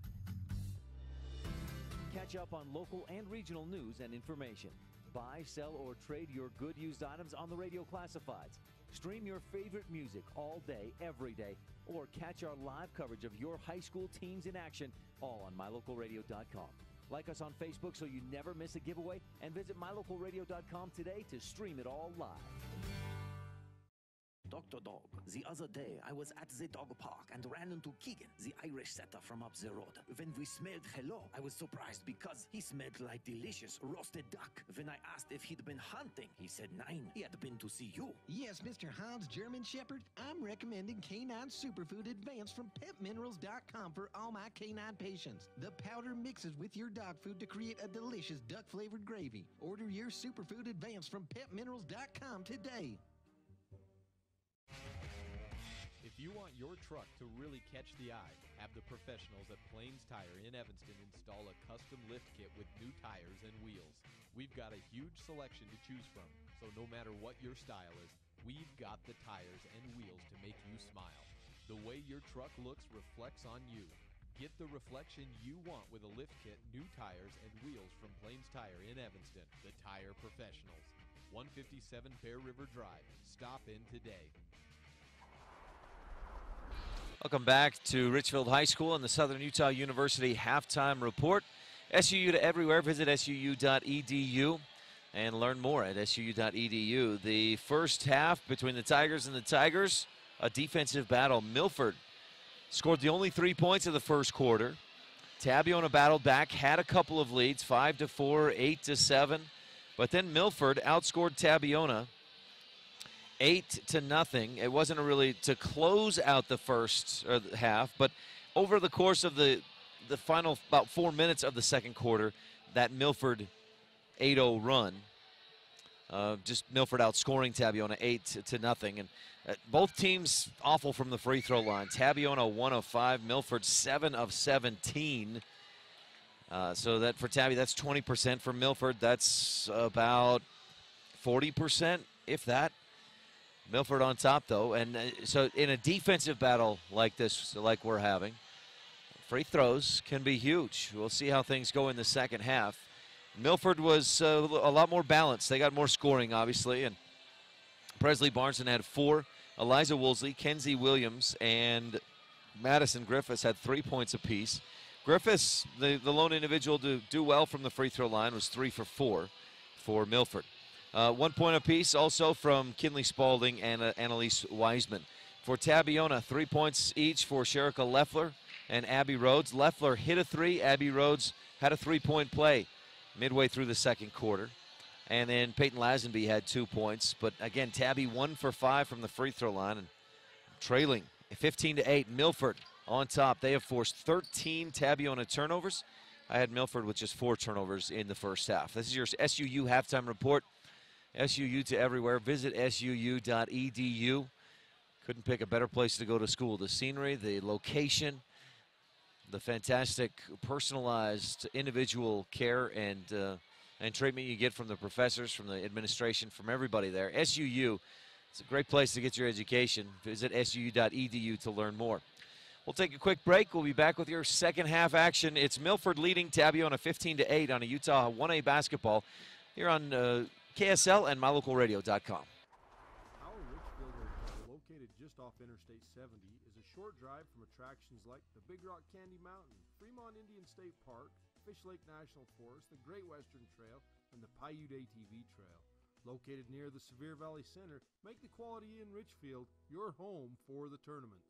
Catch up on local and regional news and information. Buy, sell, or trade your good used items on the radio classifieds. Stream your favorite music all day, every day, or catch our live coverage of your high school teams in action, all on MyLocalRadio.com. Like us on Facebook so you never miss a giveaway, and visit MyLocalRadio.com today to stream it all live.
Dr. Dog, the other day I was at the dog park and ran into Keegan, the Irish setter from up the road. When we smelled hello, I was surprised because he smelled like delicious roasted duck. When I asked if he'd been hunting, he said nein, he had been to see you.
Yes, Mr. Hans German Shepherd, I'm recommending Canine Superfood Advanced from PetMinerals.com for all my canine patients. The powder mixes with your dog food to create a delicious duck-flavored gravy. Order your Superfood Advanced from PetMinerals.com today.
If you want your truck to really catch the eye, have the professionals at Plains Tire in Evanston install a custom lift kit with new tires and wheels. We've got a huge selection to choose from, so no matter what your style is, we've got the tires and wheels to make you smile. The way your truck looks reflects on you. Get the reflection you want with a lift kit, new tires, and wheels from Plains Tire in Evanston, the tire professionals. 157 Bear River Drive. Stop in today.
Welcome back to Richfield High School and the Southern Utah University halftime report. SUU to everywhere. Visit SUU.edu and learn more at SUU.edu. The first half between the Tigers and the Tigers, a defensive battle. Milford scored the only 3 points of the first quarter. Tabiona battled back, had a couple of leads, 5-4, 8-7. But then Milford outscored Tabiona 8-0. It wasn't really to close out the first half, but over the course of the final about 4 minutes of the second quarter, that Milford 8-0 run, just Milford outscoring Tabiona 8-0. And both teams awful from the free throw line. Tabiona 1 of 5, Milford 7 of 17. So that for Tabby, that's 20%. For Milford, that's about 40%, if that. Milford on top, though, and so in a defensive battle like this, like we're having, free throws can be huge. We'll see how things go in the second half. Milford was a lot more balanced. They got more scoring, obviously, and Presley Barnson had 4. Eliza Woolsey, Kenzie Williams, and Madison Griffiths had 3 points apiece. Griffiths, the lone individual to do well from the free throw line, was 3 for 4 for Milford. 1 point apiece also from Kinley Spaulding and Annalise Wiseman. For Tabiona, 3 points each for Sherika Leffler and Abby Rhodes. Leffler hit a 3. Abby Rhodes had a 3-point play midway through the second quarter. And then Peyton Lazenby had 2 points. But again, Tabby 1 for 5 from the free throw line and trailing 15-8. Milford on top. They have forced 13 Tabiona turnovers I had Milford with just 4 turnovers in the first half. This is your SUU halftime report. SUU to everywhere. Visit suu.edu. Couldn't pick a better place to go to school. The scenery, the location, the fantastic personalized individual care and treatment you get from the professors, from the administration, from everybody there. SUU, it's a great place to get your education. Visit suu.edu to learn more. We'll take a quick break. We'll be back with your second half action. It's Milford leading Tabiona 15-8 on a Utah 1A basketball here on KSL and mylocalradio.com.
Our Richfield Hotel, located just off Interstate 70, is a short drive from attractions like the Big Rock Candy Mountain, Fremont Indian State Park, Fish Lake National Forest, the Great Western Trail, and the Paiute ATV Trail. Located near the Sevier Valley Center, make the Quality Inn Richfield your home for the tournaments.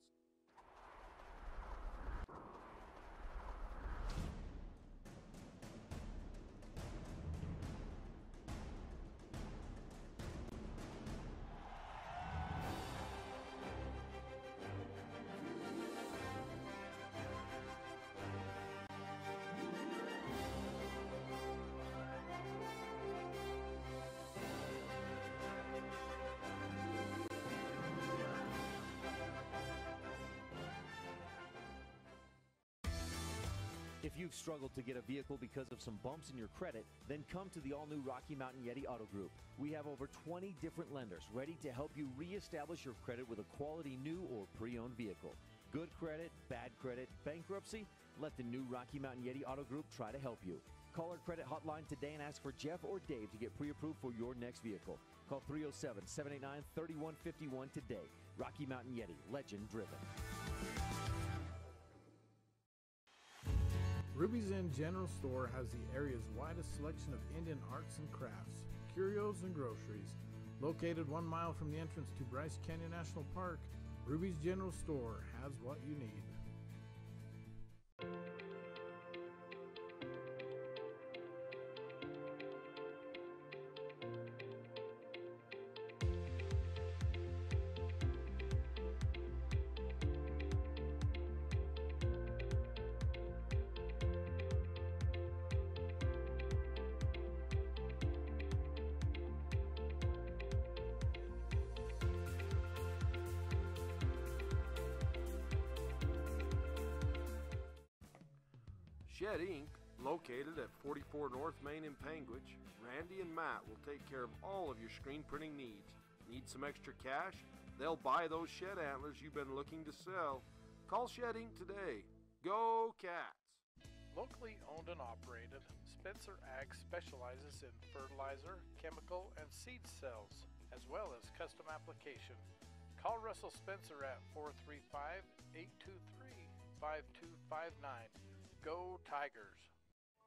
If you've struggled to get a vehicle because of some bumps in your credit, then come to the all-new Rocky Mountain Yeti Auto Group. We have over 20 different lenders ready to help you reestablish your credit with a quality new or pre-owned vehicle. Good credit, bad credit, bankruptcy? Let the new Rocky Mountain Yeti Auto Group try to help you. Call our credit hotline today and ask for Jeff or Dave to get pre-approved for your next vehicle. Call 307-789-3151 today. Rocky Mountain Yeti, legend driven.
Ruby's Inn General Store has the area's widest selection of Indian arts and crafts, curios, and groceries. Located 1 mile from the entrance to Bryce Canyon National Park, Ruby's General Store has what you need.
Shed Inc., located at 44 North Main in Panguitch, Randy and Matt will take care of all of your screen printing needs. Need some extra cash? They'll buy those shed antlers you've been looking to sell. Call Shed Inc. today. Go Cats!
Locally owned and operated, Spencer Ag specializes in fertilizer, chemical, and seed cells, as well as custom application. Call Russell Spencer at 435-823-5259. Go Tigers!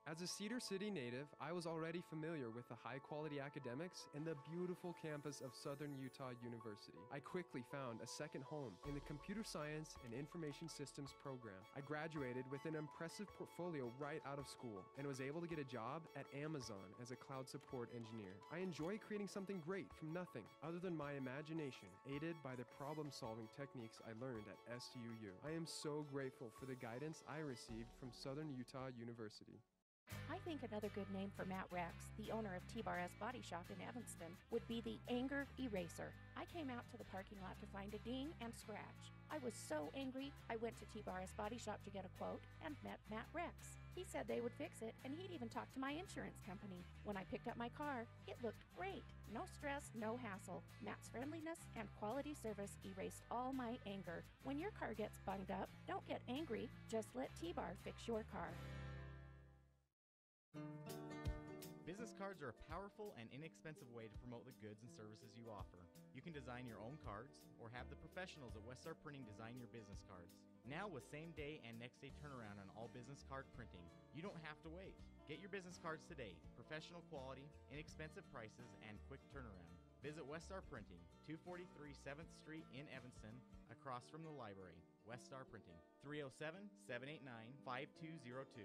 As a Cedar City native, I was already familiar with the high-quality academics and the beautiful campus of Southern Utah University. I quickly found a second home in the Computer Science and Information Systems program. I graduated with an impressive portfolio right out of school and was able to get a job at Amazon as a cloud support engineer. I enjoy creating something great from nothing other than my imagination, aided by the problem-solving techniques I learned at SUU. I am so grateful for the guidance I received from Southern Utah University.
I think another good name for Matt Rex, the owner of T-Bar S Body Shop in Evanston, would be the Anger Eraser. I came out to the parking lot to find a ding and scratch. I was so angry, I went to T-Bar S Body Shop to get a quote and met Matt Rex. He said they would fix it, and he'd even talk to my insurance company. When I picked up my car, it looked great. No stress, no hassle. Matt's friendliness and quality service erased all my anger. When your car gets bunged up, don't get angry. Just let T-Bar fix your car.
Business cards are a powerful and inexpensive way to promote the goods and services you offer. You can design your own cards or have the professionals at Westar Printing design your business cards. Now with same-day and next-day turnaround on all business card printing, you don't have to wait. Get your business cards today. Professional quality, inexpensive prices, and quick turnaround. Visit Westar Printing, 243 7th Street in Evanston, across from the library. Westar Printing, 307-789-5202.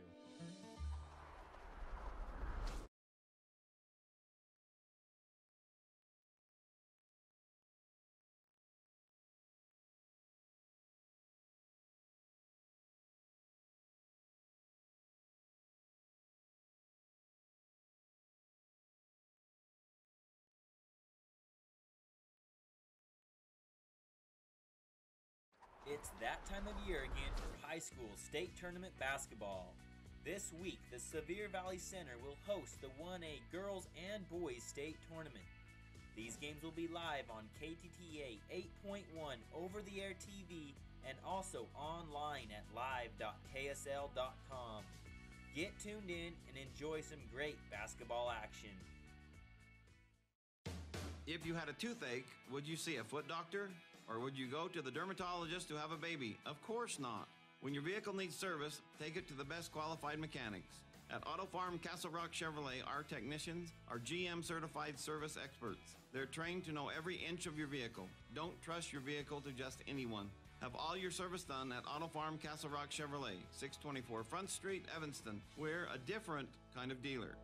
It's that time of year again for high school state tournament basketball. This week, the Sevier Valley Center will host the 1A girls and boys state tournament. These games will be live on KTTA 8.1 over-the-air TV and also online at live.ksl.com. Get tuned in and enjoy some great basketball action.
If you had a toothache, would you see a foot doctor? Or would you go to the dermatologist to have a baby? Of course not. When your vehicle needs service, take it to the best qualified mechanics. At Auto Farm Castle Rock Chevrolet, our technicians are GM certified service experts. They're trained to know every inch of your vehicle. Don't trust your vehicle to just anyone. Have all your service done at Auto Farm Castle Rock Chevrolet, 624 Front Street, Evanston. We're a different kind of dealer.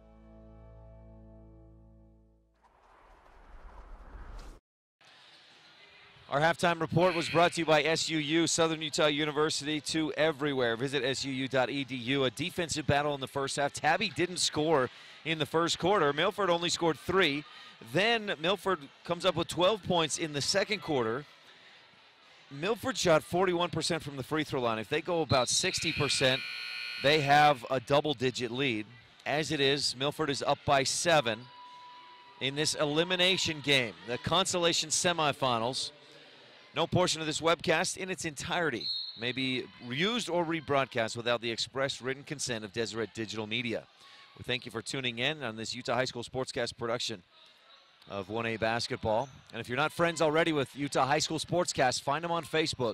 Our halftime report was brought to you by SUU, Southern Utah University to everywhere. Visit SUU.edu. A defensive battle in the first half. Tabby didn't score in the first quarter. Milford only scored 3. Then Milford comes up with 12 points in the second quarter. Milford shot 41% from the free throw line. If they go about 60%, they have a double-digit lead. As it is, Milford is up by 7 in this elimination game, the Consolation Semifinals. No portion of this webcast in its entirety may be used or rebroadcast without the express written consent of Deseret Digital Media. We thank you for tuning in on this Utah High School Sportscast production of 1A basketball. And if you're not friends already with Utah High School Sportscast, find them on Facebook.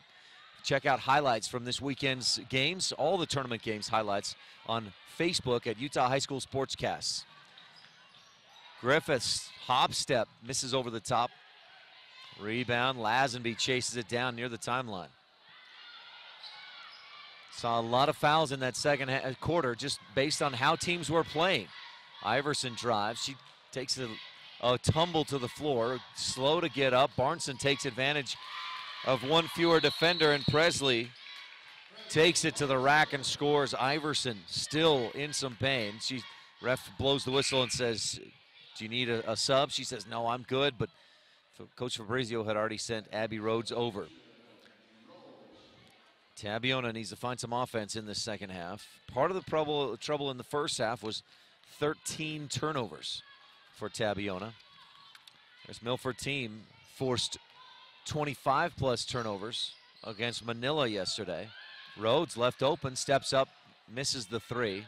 Check out highlights from this weekend's games, all the tournament games highlights on Facebook at Utah High School Sportscast. Griffiths, hop step, misses over the top. Rebound, Lazenby chases it down near the timeline. Saw a lot of fouls in that second quarter just based on how teams were playing. Iverson drives. She takes a tumble to the floor, slow to get up. Barneson takes advantage of one fewer defender, and Presley takes it to the rack and scores. Iverson still in some pain. Ref blows the whistle and says, do you need a sub? She says, no, I'm good, but Coach Fabrizio had already sent Abby Rhodes over. Tabiona needs to find some offense in the second half. Part of the trouble in the first half was 13 turnovers for Tabiona. This Milford team forced 25-plus turnovers against Manila yesterday. Rhodes left open, steps up, misses the 3.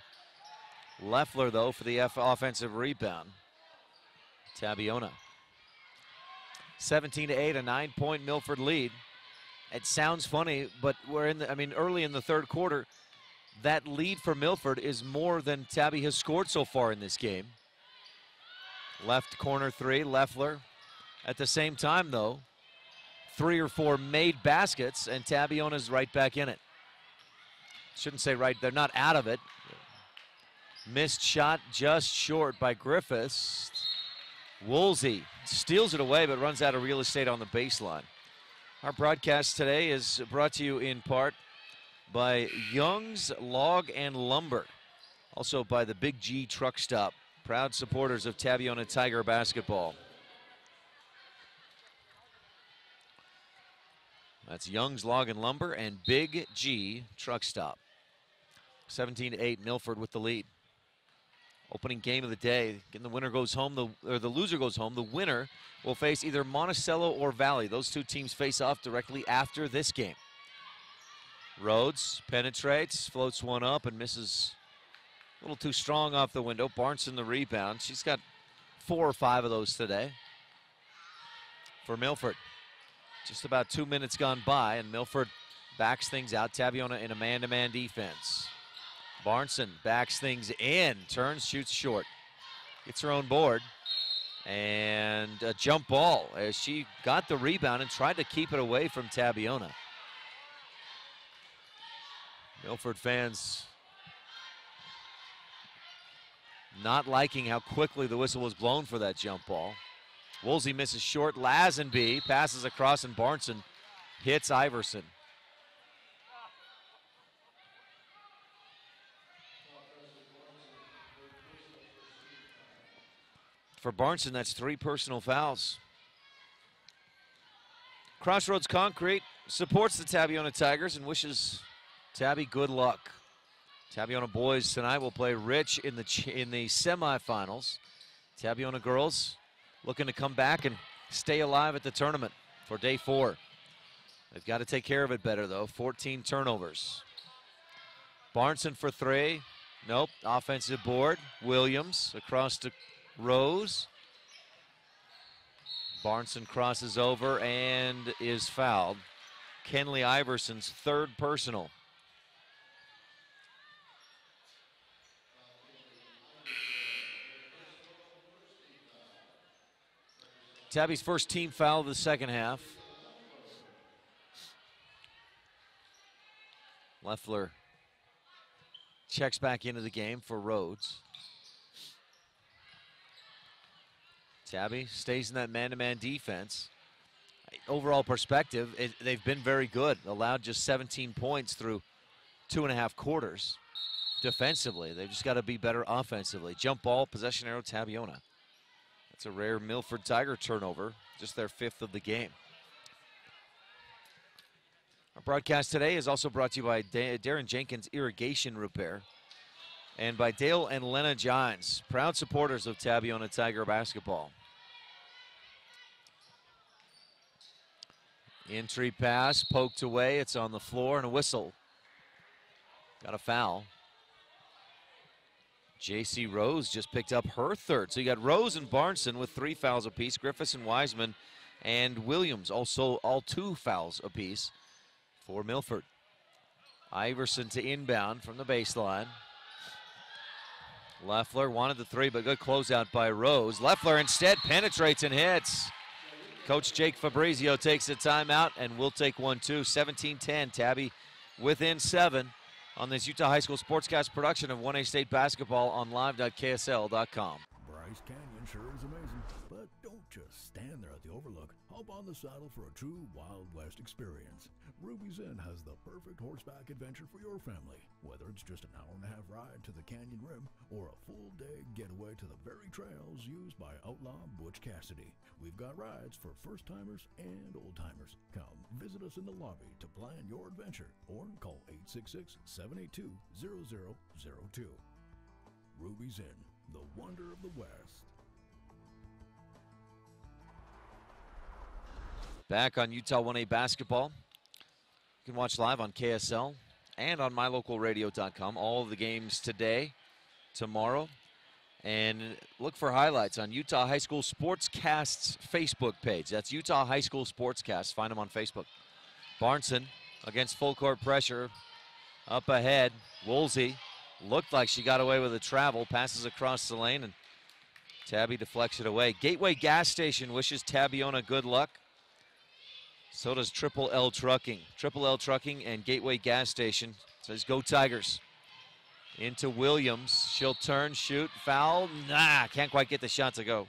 Leffler, though, for the offensive rebound. Tabiona. 17-8, a 9-point Milford lead. It sounds funny, but we're early in the third quarter. That lead for Milford is more than Tabby has scored so far in this game. Left corner 3, Leffler. At the same time, though, 3 or 4 made baskets, and Tabiona's right back in it. Shouldn't say right, they're not out of it. Missed shot just short by Griffiths. Woolsey steals it away, but runs out of real estate on the baseline. Our broadcast today is brought to you in part by Young's Log and Lumber, also by the Big G Truck Stop, proud supporters of Tabiona Tiger basketball. That's Young's Log and Lumber and Big G Truck Stop. 17-8, Milford with the lead. Opening game of the day. Again, the winner goes home, the loser goes home. The winner will face either Monticello or Valley. Those two teams face off directly after this game. Rhodes penetrates, floats one up, and misses a little too strong off the window. Barneson the rebound. She's got 4 or 5 of those today for Milford. Just about 2 minutes gone by, and Milford backs things out. Tabiona in a man-to-man defense. Barneson backs things in, turns, shoots short. Gets her own board. And a jump ball as she got the rebound and tried to keep it away from Tabiona. Milford fans not liking how quickly the whistle was blown for that jump ball. Woolsey misses short. Lazenby passes across, and Barneson hits Iverson. For Barneson, that's 3 personal fouls. Crossroads Concrete, supports the Tabiona Tigers and wishes Tabby good luck. Tabiona boys tonight will play Rich in the semifinals. Tabiona girls looking to come back and stay alive at the tournament for day 4. They've got to take care of it better, though. 14 turnovers. Barnson for 3. Nope. Offensive board. Williams across to Rose. Barnson crosses over and is fouled. Kenley Iverson's 3rd personal. Tabby's first team foul of the second half. Leffler checks back into the game for Rhodes. Tabby stays in that man-to-man defense. Overall perspective, they've been very good. Allowed just 17 points through 2.5 quarters defensively. They've just got to be better offensively. Jump ball, possession arrow, Tabiona. That's a rare Milford Tiger turnover, just their 5th of the game. Our broadcast today is also brought to you by Darren Jenkins Irrigation Repair and by Dale and Lena Gines, proud supporters of Tabiona Tiger basketball. Entry pass, poked away, it's on the floor, and a whistle. Got a foul. J.C. Rose just picked up her 3rd. So you got Rose and Barnson with 3 fouls apiece. Griffiths and Wiseman and Williams also all 2 fouls apiece for Milford. Iverson to inbound from the baseline. Leffler wanted the 3, but good closeout by Rose. Leffler instead penetrates and hits. Coach Jake Fabrizio takes a timeout, and we'll take one too. 17-10, Tabby within 7 on this Utah High School Sportscast production of 1A State Basketball on live.ksl.com.
Bryce Canyon sure is amazing, but don't just stand there at the overlook. Hop on the saddle for a true Wild West experience. Ruby's Inn has the perfect horseback adventure for your family. Whether it's just an hour-and-a-half ride to the canyon rim or a full-day getaway to the very trails used by outlaw Butch Cassidy, we've got rides for first-timers and old-timers. Come visit us in the lobby to plan your adventure or call 866-782-0002. Ruby's Inn, the wonder of the West.
Back on Utah 1A basketball. You can watch live on KSL and on mylocalradio.com. All of the games today, tomorrow, and look for highlights on Utah High School Sportscast's Facebook page. That's Utah High School Sportscast. Find them on Facebook. Barnson against full court pressure. Up ahead, Woolsey looked like she got away with a travel. Passes across the lane, and Tabby deflects it away. Gateway Gas Station wishes Tabiona good luck. So does Triple L Trucking. Triple L Trucking and Gateway Gas Station says go Tigers. Into Williams. She'll turn, shoot, foul. Nah, can't quite get the shot to go.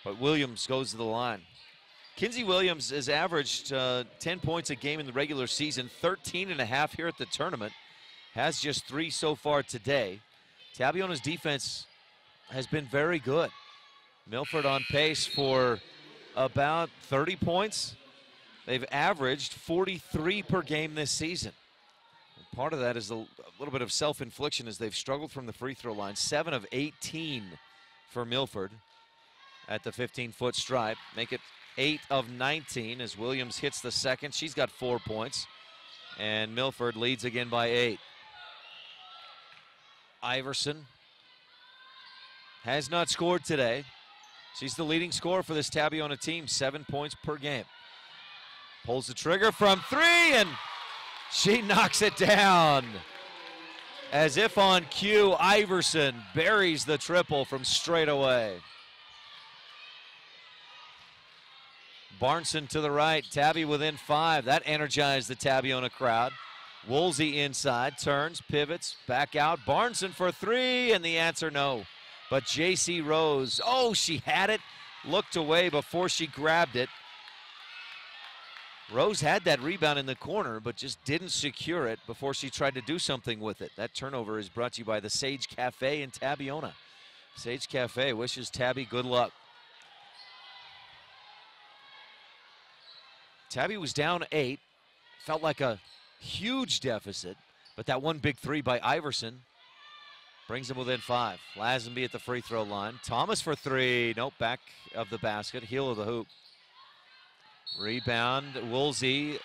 But Williams goes to the line. Kinsey Williams has averaged 10 points a game in the regular season, 13.5 here at the tournament. Has just 3 so far today. Tabiona's defense has been very good. Milford on pace for about 30 points. They've averaged 43 per game this season. And part of that is a little bit of self-infliction as they've struggled from the free throw line. 7 of 18 for Milford at the 15-foot stripe. Make it 8 of 19 as Williams hits the second. She's got 4 points. And Milford leads again by 8. Iverson has not scored today. She's the leading scorer for this Tabiona team, 7 points per game. Pulls the trigger from 3, and she knocks it down. As if on cue, Iverson buries the triple from straight away. Barnson to the right, Tabby within 5. That energized the Tabiona crowd. Woolsey inside, turns, pivots, back out. Barnson for 3, and the answer no. But J.C. Rose, oh, she had it, looked away before she grabbed it. Rose had that rebound in the corner, but just didn't secure it before she tried to do something with it. That turnover is brought to you by the Sage Cafe in Tabiona. Sage Cafe wishes Tabby good luck. Tabby was down 8. Felt like a huge deficit, but that one big three by Iverson brings them within 5. Lazenby at the free throw line. Thomas for 3. Nope, back of the basket, heel of the hoop. Rebound, Woolsey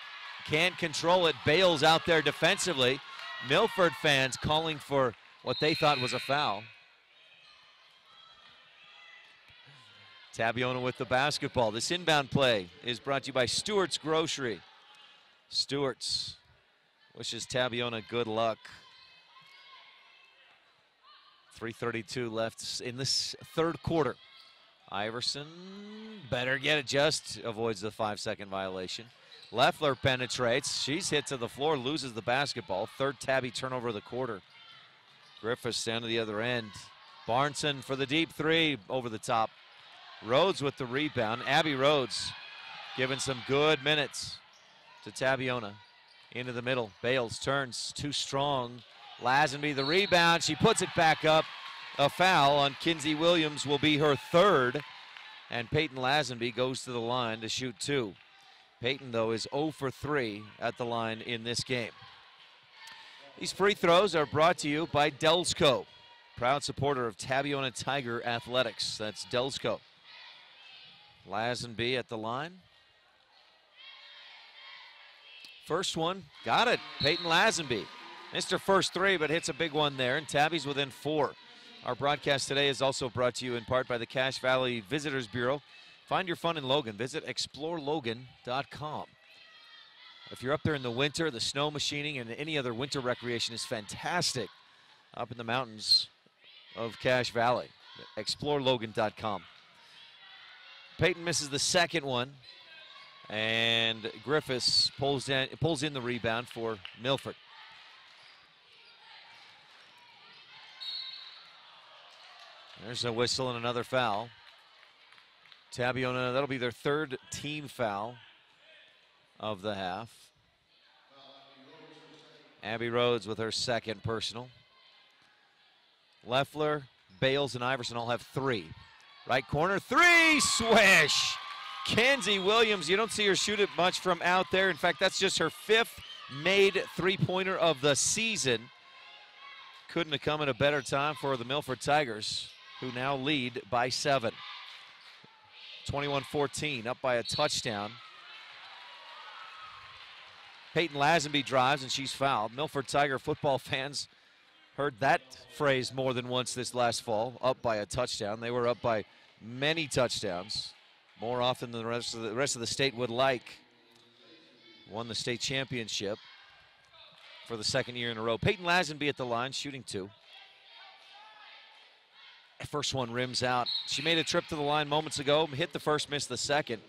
can't control it. Bales out there defensively. Milford fans calling for what they thought was a foul. Tabiona with the basketball. This inbound play is brought to you by Stewart's Grocery. Stewart's wishes Tabiona good luck. 3:32 left in this third quarter. Iverson better get it, just avoids the 5-second violation. Loeffler penetrates. She's hit to the floor, loses the basketball. Third Tabby turnover of the quarter. Griffiths down to the other end. Barnson for the deep three over the top. Rhodes with the rebound. Abby Rhodes giving some good minutes to Tabiona. Into the middle. Bales turns too strong. Lazenby the rebound. She puts it back up. A foul on Kinsey Williams will be her third. And Peyton Lazenby goes to the line to shoot 2. Peyton, though, is 0 for 3 at the line in this game. These free throws are brought to you by Delsco, proud supporter of Tabiona Tiger Athletics. That's Delsco. Lazenby at the line. First one, got it. Peyton Lazenby. Missed her first 3, but hits a big one there, and Tabby's within 4. Our broadcast today is also brought to you in part by the Cache Valley Visitors Bureau. Find your fun in Logan. Visit explorelogan.com. If you're up there in the winter, the snow machining and any other winter recreation is fantastic up in the mountains of Cache Valley. Explorelogan.com. Peyton misses the second one, and Griffiths pulls in the rebound for Milford. There's a whistle and another foul. Tabiona, that'll be their third team foul of the half. Abby Rhodes with her second personal. Loeffler, Bales, and Iverson all have 3. Right corner, 3, swish! Kenzie Williams, you don't see her shoot it much from out there. In fact, that's just her 5th made three-pointer of the season. Couldn't have come at a better time for the Milford Tigers, who now lead by 7. 21-14, up by a touchdown. Peyton Lazenby drives, and she's fouled. Milford Tiger football fans heard that phrase more than once this last fall, up by a touchdown. They were up by many touchdowns, more often than the rest of the state would like. Won the state championship for the second year in a row. Peyton Lazenby at the line, shooting 2. First one rims out. She made a trip to the line moments ago, hit the first, missed the second.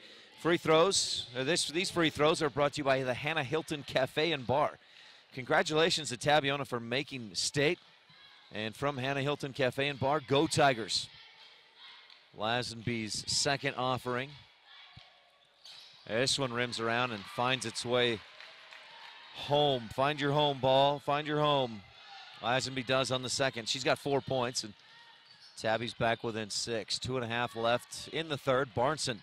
Free throws, these free throws are brought to you by the Hannah Hilton Cafe and Bar. Congratulations to Tabiona for making state. And from Hannah Hilton Cafe and Bar, go Tigers. Lazenby's second offering. This one rims around and finds its way home. Find your home, ball. Find your home. Lazenby does on the second. She's got 4 points, and Tabby's back within 6. 2.5 left in the third. Barnson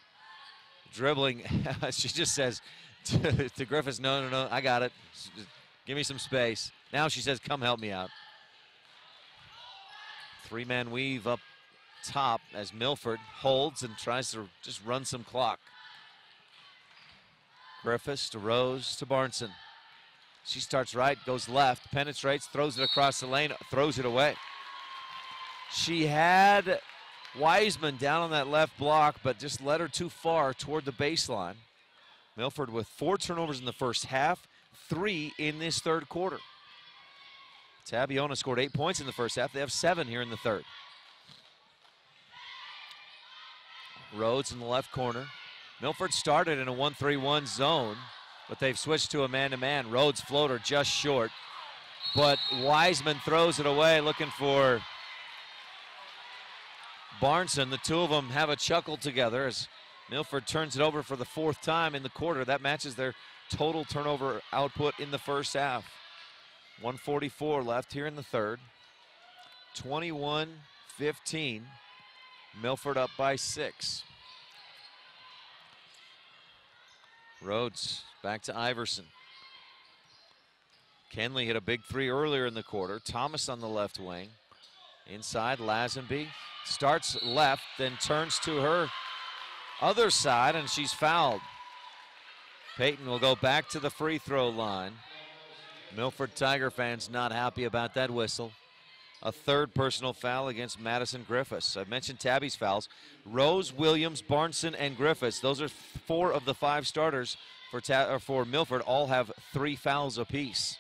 dribbling. She just says to Griffiths, no, I got it. Just give me some space. Now she says, come help me out. 3-man weave up top as Milford holds and tries to just run some clock. Griffiths to Rose to Barnson. She starts right, goes left, penetrates, throws it across the lane, throws it away. She had Wiseman down on that left block, but just led her too far toward the baseline. Milford with 4 turnovers in the first half, 3 in this third quarter. Tabiona scored 8 points in the first half. They have 7 here in the third. Rhodes in the left corner. Milford started in a 1-3-1 zone, but they've switched to a man-to-man. Rhodes floater just short, but Wiseman throws it away looking for Barnson. The two of them have a chuckle together as Milford turns it over for the 4th time in the quarter. That matches their total turnover output in the first half. 1:44 left here in the third. 21-15. Milford up by 6. Rhodes back to Iverson. Kenley hit a big three earlier in the quarter. Thomas on the left wing. Inside, Lazenby starts left, then turns to her other side, and she's fouled. Payton will go back to the free throw line. Milford Tiger fans not happy about that whistle. A third personal foul against Madison Griffiths. I mentioned Tabby's fouls. Rose, Williams, Barnson, and Griffiths. Those are 4 of the 5 starters for Milford. All have 3 fouls apiece.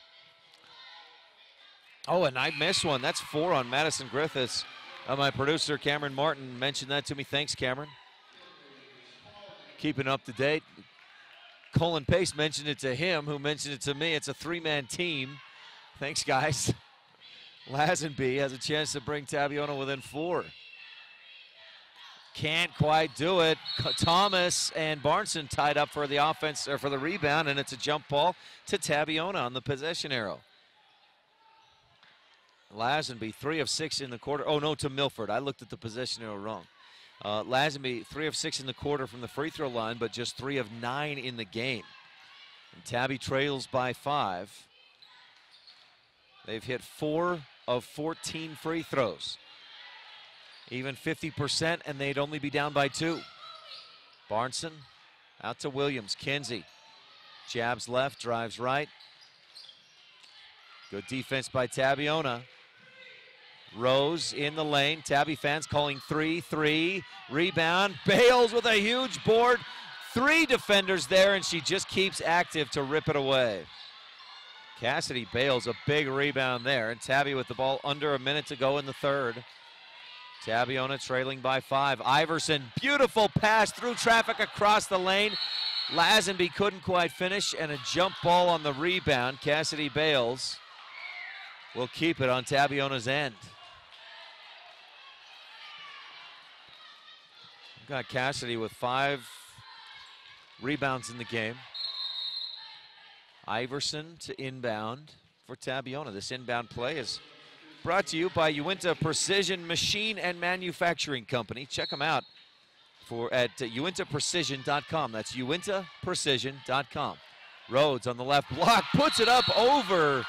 Oh, and I missed one. That's 4 on Madison Griffiths. My producer, Cameron Martin, mentioned that to me. Thanks, Cameron. Keeping up to date. Colin Pace mentioned it to him, who mentioned it to me. It's a 3-man team. Thanks, guys. Lazenby has a chance to bring Tabiona within 4. Can't quite do it. Thomas and Barnson tied up for the offense, or for the rebound, and it's a jump ball to Tabiona on the possession arrow. Lazenby, 3 of 6 in the quarter. Oh, no, to Milford. I looked at the possession arrow wrong. Lazenby, 3 of 6 in the quarter from the free throw line, but just 3 of 9 in the game. And Tabby trails by 5. They've hit 4 of 14 free throws. Even 50%, and they'd only be down by 2. Barnson out to Williams. Kinsey jabs left, drives right. Good defense by Tabiona. Rose in the lane. Tabby fans calling 3-3. Rebound. Bales with a huge board. 3 defenders there, and she just keeps active to rip it away. Cassidy Bales, a big rebound there, and Tabby with the ball under a minute to go in the third. Tabiona trailing by 5. Iverson, beautiful pass through traffic across the lane. Lazenby couldn't quite finish, and a jump ball on the rebound. Cassidy Bales will keep it on Tabiona's end. We've got Cassidy with 5 rebounds in the game. Iverson to inbound for Tabiona. This inbound play is brought to you by Uinta Precision Machine and Manufacturing Company. Check them out at uintaprecision.com. That's uintaprecision.com. Rhodes on the left block, puts it up over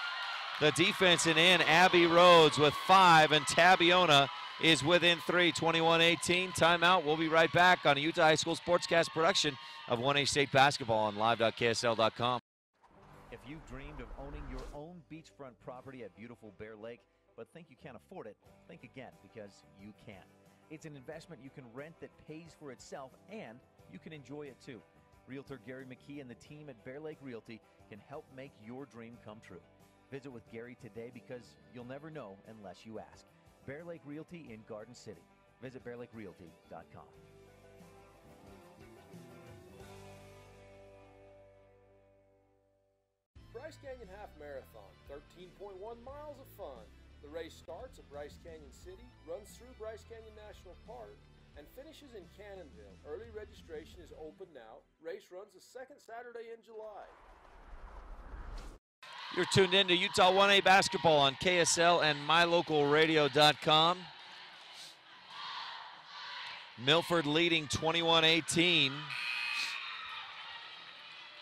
the defense and in. Abby Rhodes with 5, and Tabiona is within 3, 21-18. Timeout. We'll be right back on a Utah High School Sportscast production of 1A State Basketball on live.ksl.com.
If you've dreamed of owning your own beachfront property at beautiful Bear Lake, but think you can't afford it, think again, because you can. It's an investment you can rent that pays for itself, and you can enjoy it too. Realtor Gary McKee and the team at Bear Lake Realty can help make your dream come true. Visit with Gary today, because you'll never know unless you ask. Bear Lake Realty in Garden City. Visit bearlakerealty.com.
Bryce Canyon Half Marathon, 13.1 miles of fun. The race starts at Bryce Canyon City, runs through Bryce Canyon National Park, and finishes in Cannonville. Early registration is open now. Race runs the second Saturday in July.
You're tuned in to Utah 1A basketball on KSL and mylocalradio.com. Milford leading 21-18.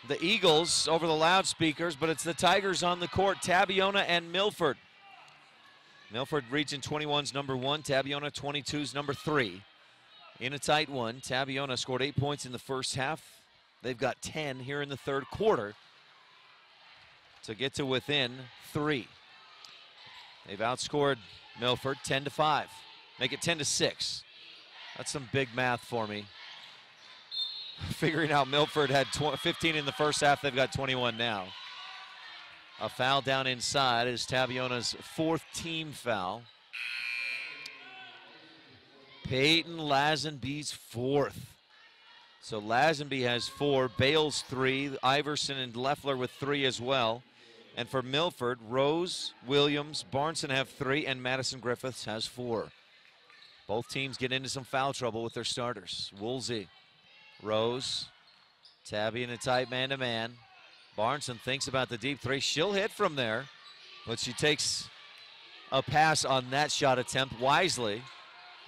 The Eagles over the loudspeakers, but it's the Tigers on the court, Tabiona and Milford. Milford Region 21's number 1, Tabiona 22's number 3. In a tight one, Tabiona scored 8 points in the first half. They've got 10 here in the third quarter to get to within 3. They've outscored Milford 10-5. Make it 10-6. That's some big math for me. Figuring out Milford had 15 in the first half, they've got 21 now. A foul down inside is Tabiona's 4th team foul. Peyton Lazenby's 4th. So Lazenby has 4, Bales 3, Iverson and Leffler with 3 as well. And for Milford, Rose, Williams, Barnson have 3, and Madison Griffiths has 4. Both teams get into some foul trouble with their starters. Woolsey, Rose, Tabby in a tight man-to-man. Barnson thinks about the deep 3. She'll hit from there, but she takes a pass on that shot attempt wisely,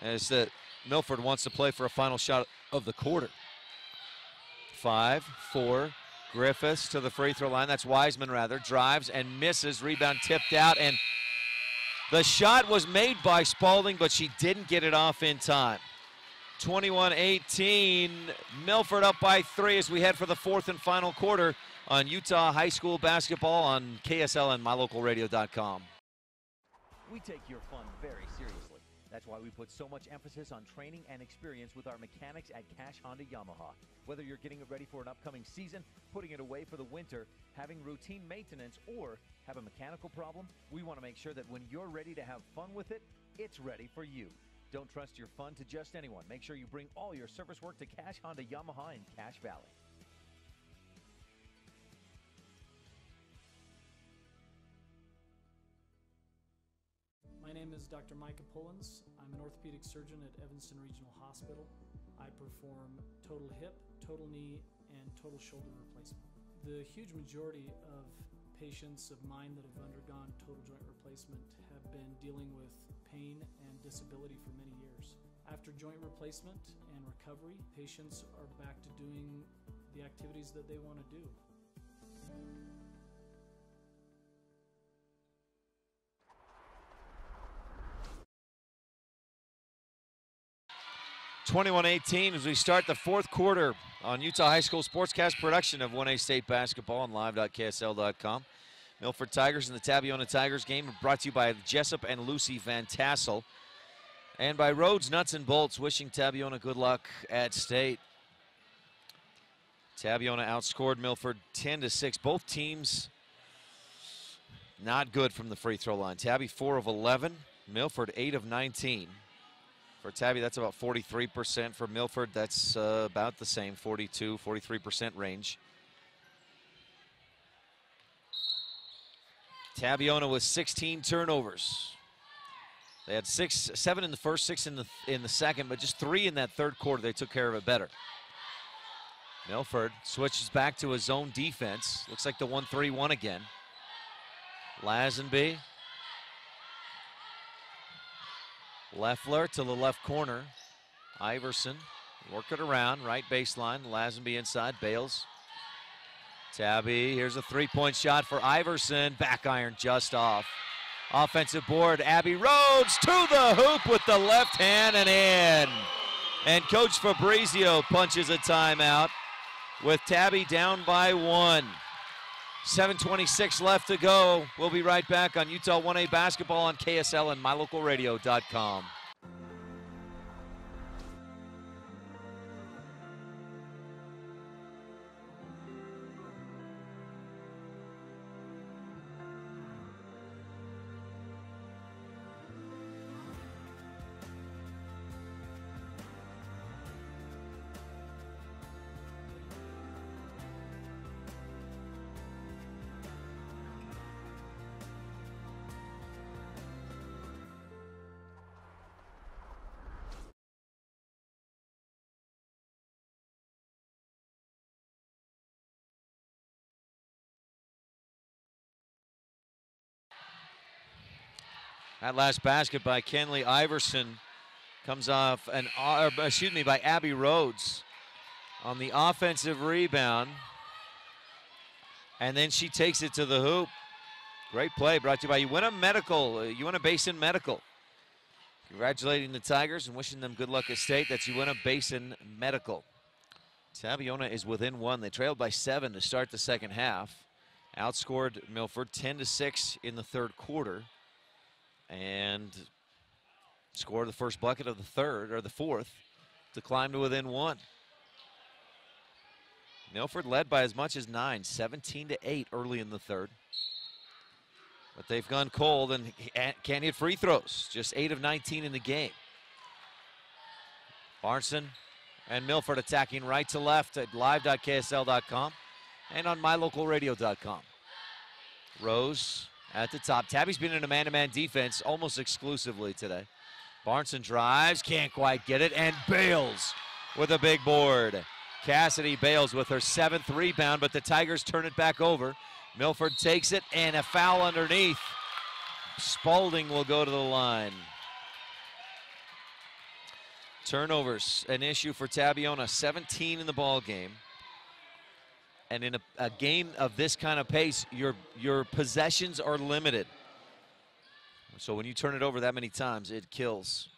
as that Milford wants to play for a final shot of the quarter. 5, 4, Griffiths to the free throw line. That's Wiseman, rather. Drives and misses. Rebound tipped out. And the shot was made by Spalding, but she didn't get it off in time. 21-18. Milford up by 3 as we head for the 4th and final quarter on Utah High School basketball on KSL and MyLocalRadio.com.
We take your fun very seriously. That's why we put so much emphasis on training and experience with our mechanics at Cash Honda Yamaha. Whether you're getting it ready for an upcoming season, putting it away for the winter, having routine maintenance, or have a mechanical problem, we want to make sure that when you're ready to have fun with it, it's ready for you. Don't trust your fun to just anyone. Make sure you bring all your service work to Cash Honda Yamaha in Cache Valley.
My name is Dr. Micah Pullins. I'm an orthopedic surgeon at Evanston Regional Hospital. I perform total hip, total knee, and total shoulder replacement. The huge majority of patients of mine that have undergone total joint replacement have been dealing with pain and disability for many years. After joint replacement and recovery, patients are back to doing the activities that they want to do.
21-18 as we start the 4th quarter on Utah High School Sportscast production of 1A State Basketball on live.ksl.com. Milford Tigers and the Tabiona Tigers game brought to you by Jessup and Lucy Van Tassel and by Rhodes Nuts and Bolts, wishing Tabiona good luck at state. Tabiona outscored Milford 10-6. Both teams not good from the free throw line. Tabby 4 of 11, Milford 8 of 19. For Tabby, that's about 43%. For Milford, that's about the same, 42, 43% range. Tabiona with 16 turnovers. They had 7 in the first, 6 in the second, but just 3 in that 3rd quarter. They took care of it better. Milford switches back to his zone defense. Looks like the 1-3-1 again. Lazenby. Leffler to the left corner. Iverson, work it around, right baseline. Lazenby inside, Bales. Tabby, here's a 3-point shot for Iverson. Back iron just off. Offensive board, Abby Rhodes to the hoop with the left hand and in. And Coach Fabrizio punches a timeout with Tabby down by 1. 7:26 left to go. We'll be right back on Utah 1A basketball on KSL and MyLocalRadio.com. That last basket by Kenley Iverson comes off by Abby Rhodes on the offensive rebound. And then she takes it to the hoop. Great play brought to you by Uinta Medical, Uinta Basin Medical. Congratulating the Tigers and wishing them good luck at state. That's Uinta Basin Medical. Tabiona is within 1. They trailed by 7 to start the second half. Outscored Milford 10-6 in the 3rd quarter. And scored the first bucket of the 4th to climb to within 1. Milford led by as much as 9, 17-8 early in the 3rd. But they've gone cold and can't hit free throws. Just 8 of 19 in the game. Barnson and Milford attacking right to left at live.ksl.com and on MyLocalRadio.com. Rose at the top. Tabby's been in a man-to-man defense almost exclusively today. Barnson drives, can't quite get it, and Bales with a big board. Cassidy Bales with her 7th rebound, but the Tigers turn it back over. Milford takes it, and a foul underneath. Spalding will go to the line. Turnovers, an issue for Tabiona, 17 in the ball game. And in a game of this kind of pace, your possessions are limited. So when you turn it over that many times, it kills.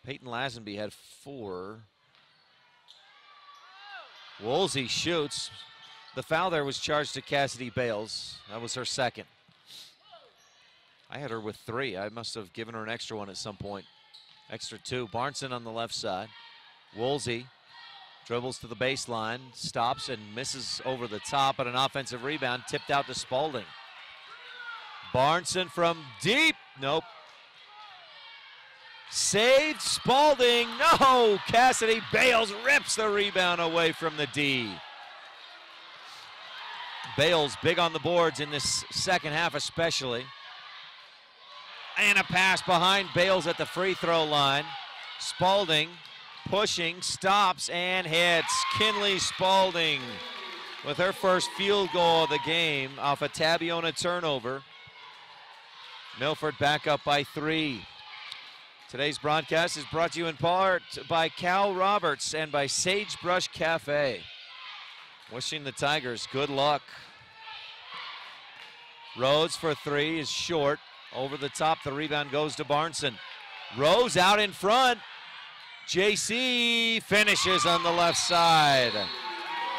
Peyton Lazenby had 4. Woolsey shoots. The foul there was charged to Cassidy Bales. That was her second. I had her with 3. I must have given her an extra one at some point. Extra 2. Barnson on the left side. Woolsey dribbles to the baseline, stops and misses over the top, but an offensive rebound tipped out to Spalding. Barnson from deep. Nope. Saved Spalding. No! Cassidy Bales rips the rebound away from the D. Bales big on the boards in this second half especially. And a pass behind Bales at the free throw line. Spalding pushing, stops, and hits. Kinley Spalding with her first field goal of the game off a Tabiona turnover. Milford back up by 3. Today's broadcast is brought to you in part by Cal Roberts and by Sagebrush Cafe. Wishing the Tigers good luck. Rhodes for 3 is short. Over the top, the rebound goes to Barnson. Rose out in front. JC finishes on the left side.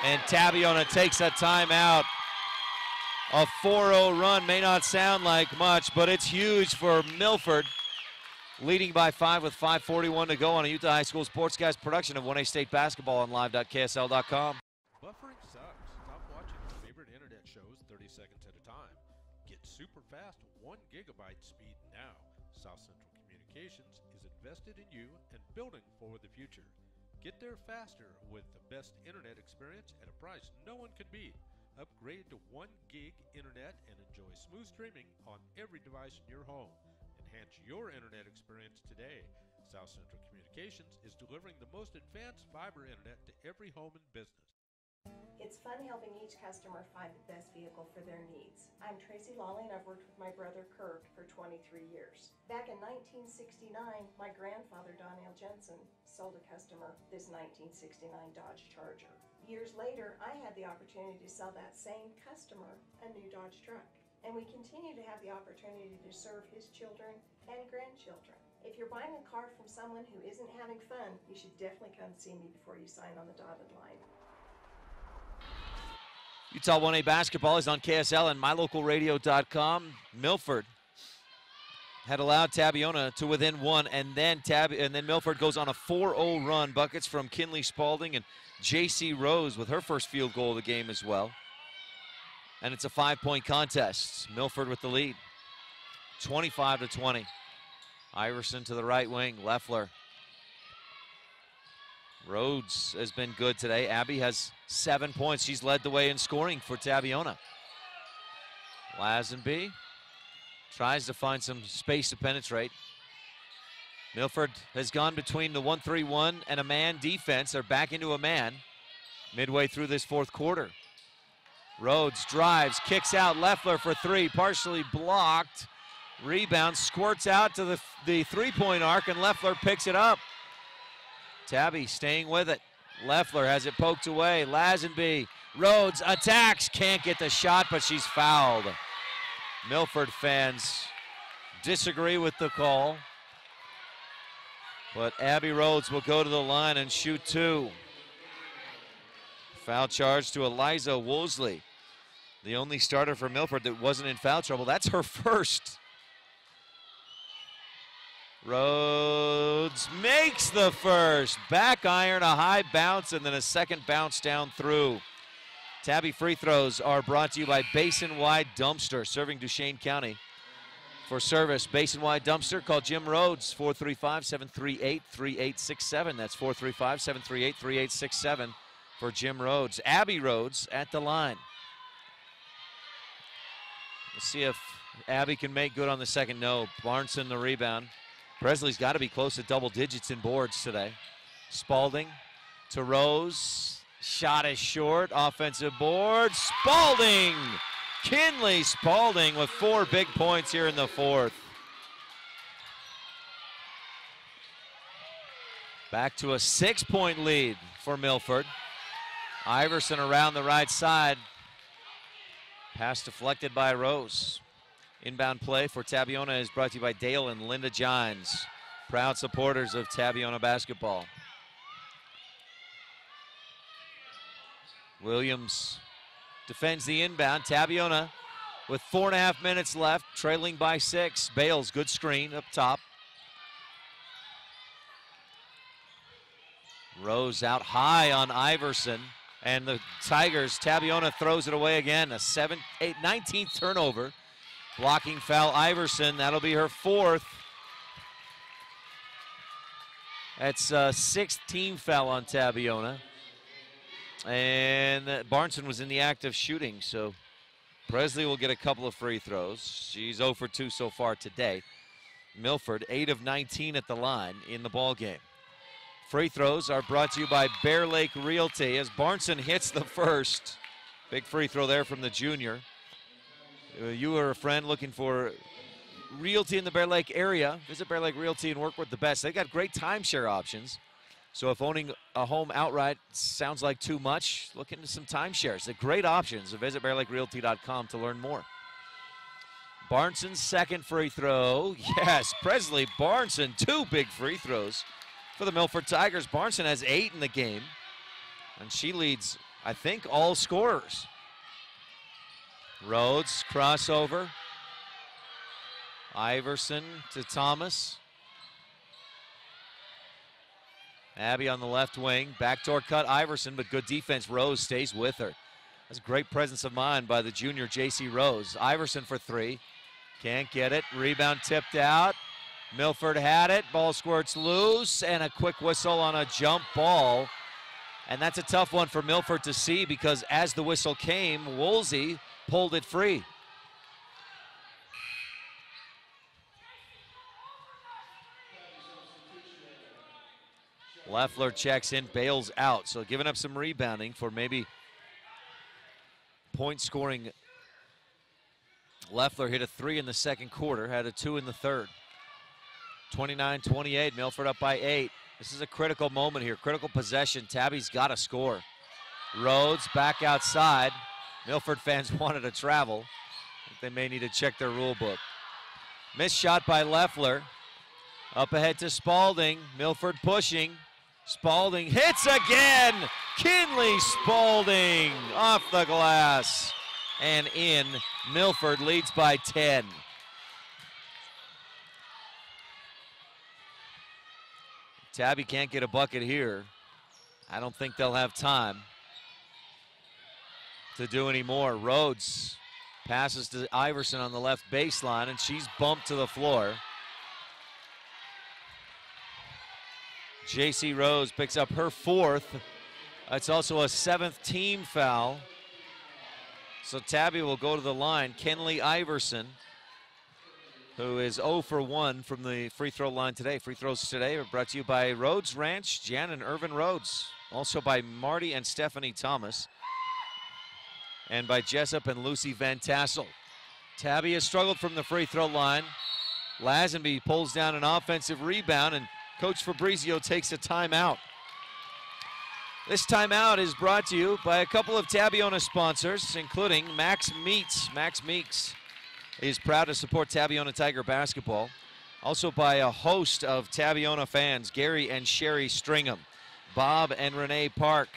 And Tabiona takes a timeout. A 4-0 run may not sound like much, but it's huge for Milford. Leading by 5 with 5:41 to go on a Utah High School Sportscast production of 1A State Basketball on live.ksl.com.
Buffering sucks. Stop watching your favorite internet shows 30 seconds at a time. Get super fast 1 gigabyte speed now. South Central Communications is invested in you and building for the future. Get there faster with the best internet experience at a price no one can beat. Upgrade to 1 gig internet and enjoy smooth streaming on every device in your home. Enhance your internet experience today. South Central Communications is delivering the most advanced fiber internet to every home and business.
It's fun helping each customer find the best vehicle for their needs. I'm Tracy Lawley and I've worked with my brother Kirk for 23 years. Back in 1969, my grandfather Donnell Jensen sold a customer this 1969 Dodge Charger. Years later, I had the opportunity to sell that same customer a new Dodge truck. And we continue to have the opportunity to serve his children and grandchildren. If you're buying a car from someone who isn't having fun, you should definitely come see me before you sign on the dotted line.
Utah 1A basketball is on KSL and mylocalradio.com. Milford had allowed Tabiona to within 1, and then Milford goes on a 4-0 run. Buckets from Kinley Spalding and JC Rose with her first field goal of the game as well. And it's a 5-point contest. Milford with the lead, 25-20. Iverson to the right wing. Leffler. Rhodes has been good today. Abby has 7 points. She's led the way in scoring for Tabiona. Lazenby tries to find some space to penetrate. Milford has gone between the 1-3-1 and a man defense. They're back into a man midway through this fourth quarter. Rhodes drives, kicks out. Leffler for 3, partially blocked. Rebound, squirts out to the three-point arc, and Leffler picks it up. Tabby staying with it. Leffler has it poked away. Lazenby, Rhodes attacks, can't get the shot, but she's fouled. Milford fans disagree with the call, but Abby Rhodes will go to the line and shoot 2. Foul charge to Eliza Woolsey, the only starter for Milford that wasn't in foul trouble. That's her first. Rhodes makes the first. Back iron, a high bounce, and then a second bounce down through. Tabby free throws are brought to you by Basin Wide Dumpster, serving Duchesne County. For service, Basin Wide Dumpster, call Jim Rhodes, 435-738-3867. That's 435-738-3867 for Jim Rhodes. Abby Rhodes at the line. Let's see if Abby can make good on the second. No, Barnson the rebound. Presley's got to be close to double digits in boards today. Spalding to Rose. Shot is short. Offensive board. Spalding! Kinley Spalding with 4 big points here in the fourth. Back to a 6-point lead for Milford. Iverson around the right side. Pass deflected by Rose. Inbound play for Tabiona is brought to you by Dale and Linda Gines, proud supporters of Tabiona basketball. Williams defends the inbound. Tabiona with 4.5 minutes left, trailing by 6. Bales, good screen up top. Rose out high on Iverson. And the Tigers, Tabiona throws it away again. A 19th turnover. Blocking foul, Iverson. That'll be her 4th. That's a 6th team foul on Tabiona. And Barnson was in the act of shooting, so Presley will get a couple of free throws. She's 0 for 2 so far today. Milford, 8 of 19 at the line in the ball game. Free throws are brought to you by Bear Lake Realty as Barnson hits the first. Big free throw there from the junior. You or a friend looking for realty in the Bear Lake area, visit Bear Lake Realty and work with the best. They've got great timeshare options. So if owning a home outright sounds like too much, look into some timeshares. They're great options. So visit BearLakeRealty.com to learn more. Barnson's second free throw. Yes, Presley Barnson, 2 big free throws for the Milford Tigers. Barnson has 8 in the game, and she leads, I think, all scorers. Rhodes, crossover. Iverson to Thomas. Abby on the left wing. Backdoor cut, Iverson, but good defense. Rose stays with her. That's great presence of mind by the junior J.C. Rose. Iverson for 3. Can't get it. Rebound tipped out. Milford had it. Ball squirts loose, and a quick whistle on a jump ball. And that's a tough one for Milford to see because as the whistle came, Woolsey pulled it free. Leffler checks in, Bales out. So giving up some rebounding for maybe point scoring. Leffler hit a 3 in the second quarter, had a 2 in the third. 29-28, Milford up by 8. This is a critical moment here, critical possession. Tabby's got to score. Rhodes back outside. Milford fans wanted to travel. I think they may need to check their rule book. Missed shot by Leffler. Up ahead to Spalding. Milford pushing. Spalding hits again. Kinley Spalding off the glass and in. Milford leads by 10. Tabby can't get a bucket here. I don't think they'll have time to do any more. Rhodes passes to Iverson on the left baseline, and she's bumped to the floor. J.C. Rose picks up her 4th. It's also a 7th team foul. So Tabby will go to the line. Kenley Iverson, who is 0 for 1 from the free throw line today. Free throws today are brought to you by Rhodes Ranch, Jan and Irvin Rhodes. Also by Marty and Stephanie Thomas. And by Jessup and Lucy Van Tassel. Tabby has struggled from the free throw line. Lazenby pulls down an offensive rebound, and Coach Fabrizio takes a timeout. This timeout is brought to you by a couple of Tabiona sponsors, including Max Meats. Max Meats is proud to support Tabiona Tiger basketball. Also by a host of Tabiona fans, Gary and Sherry Stringham, Bob and Renee Park,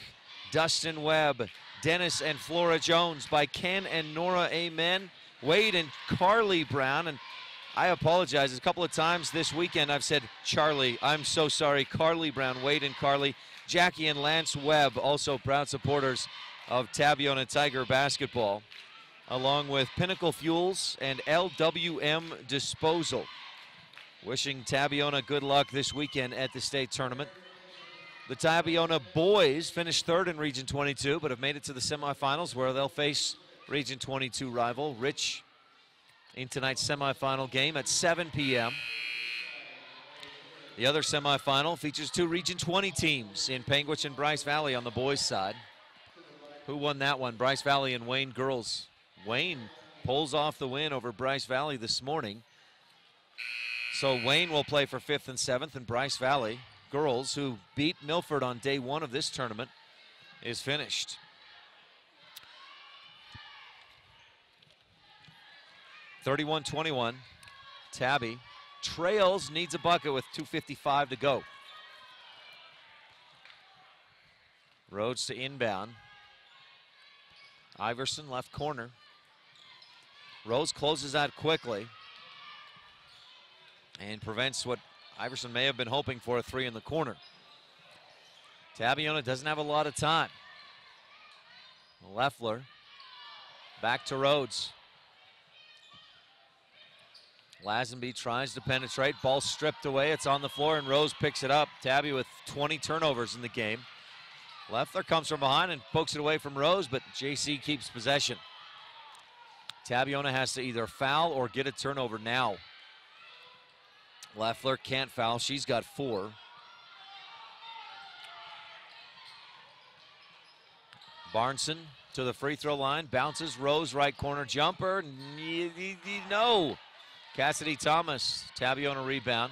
Dustin Webb, Dennis and Flora Jones, by Ken and Nora Amen, Wade and Carly Brown. And I apologize, a couple of times this weekend I've said Charlie. I'm so sorry. Carly Brown, Wade and Carly. Jackie and Lance Webb, also proud supporters of Tabiona Tiger basketball, along with Pinnacle Fuels and LWM Disposal. Wishing Tabiona good luck this weekend at the state tournament. The Tabiona boys finished 3rd in Region 22, but have made it to the semifinals where they'll face Region 22 rival Rich in tonight's semifinal game at 7 p.m. The other semifinal features 2 Region 20 teams in Panguitch and Bryce Valley on the boys' side. Who won that one? Bryce Valley and Wayne girls. Wayne pulls off the win over Bryce Valley this morning. So Wayne will play for 5th and 7th, and Bryce Valley girls, who beat Milford on day 1 of this tournament is finished. (31-21). Tabby trails, needs a bucket with 2:55 to go. Rhodes to inbound. Iverson, left corner. Rose closes out quickly and prevents what Iverson may have been hoping for, a three in the corner. Tabiona doesn't have a lot of time. Leffler back to Rhodes. Lazenby tries to penetrate. Ball stripped away. It's on the floor, and Rose picks it up. Tabby with 20 turnovers in the game. Leffler comes from behind and pokes it away from Rose, but JC keeps possession. Tabiona has to either foul or get a turnover now. Leffler can't foul. She's got 4. Barnson to the free throw line. Bounces. Rose, right corner jumper. No. Cassidy Thomas. Tabiona rebound.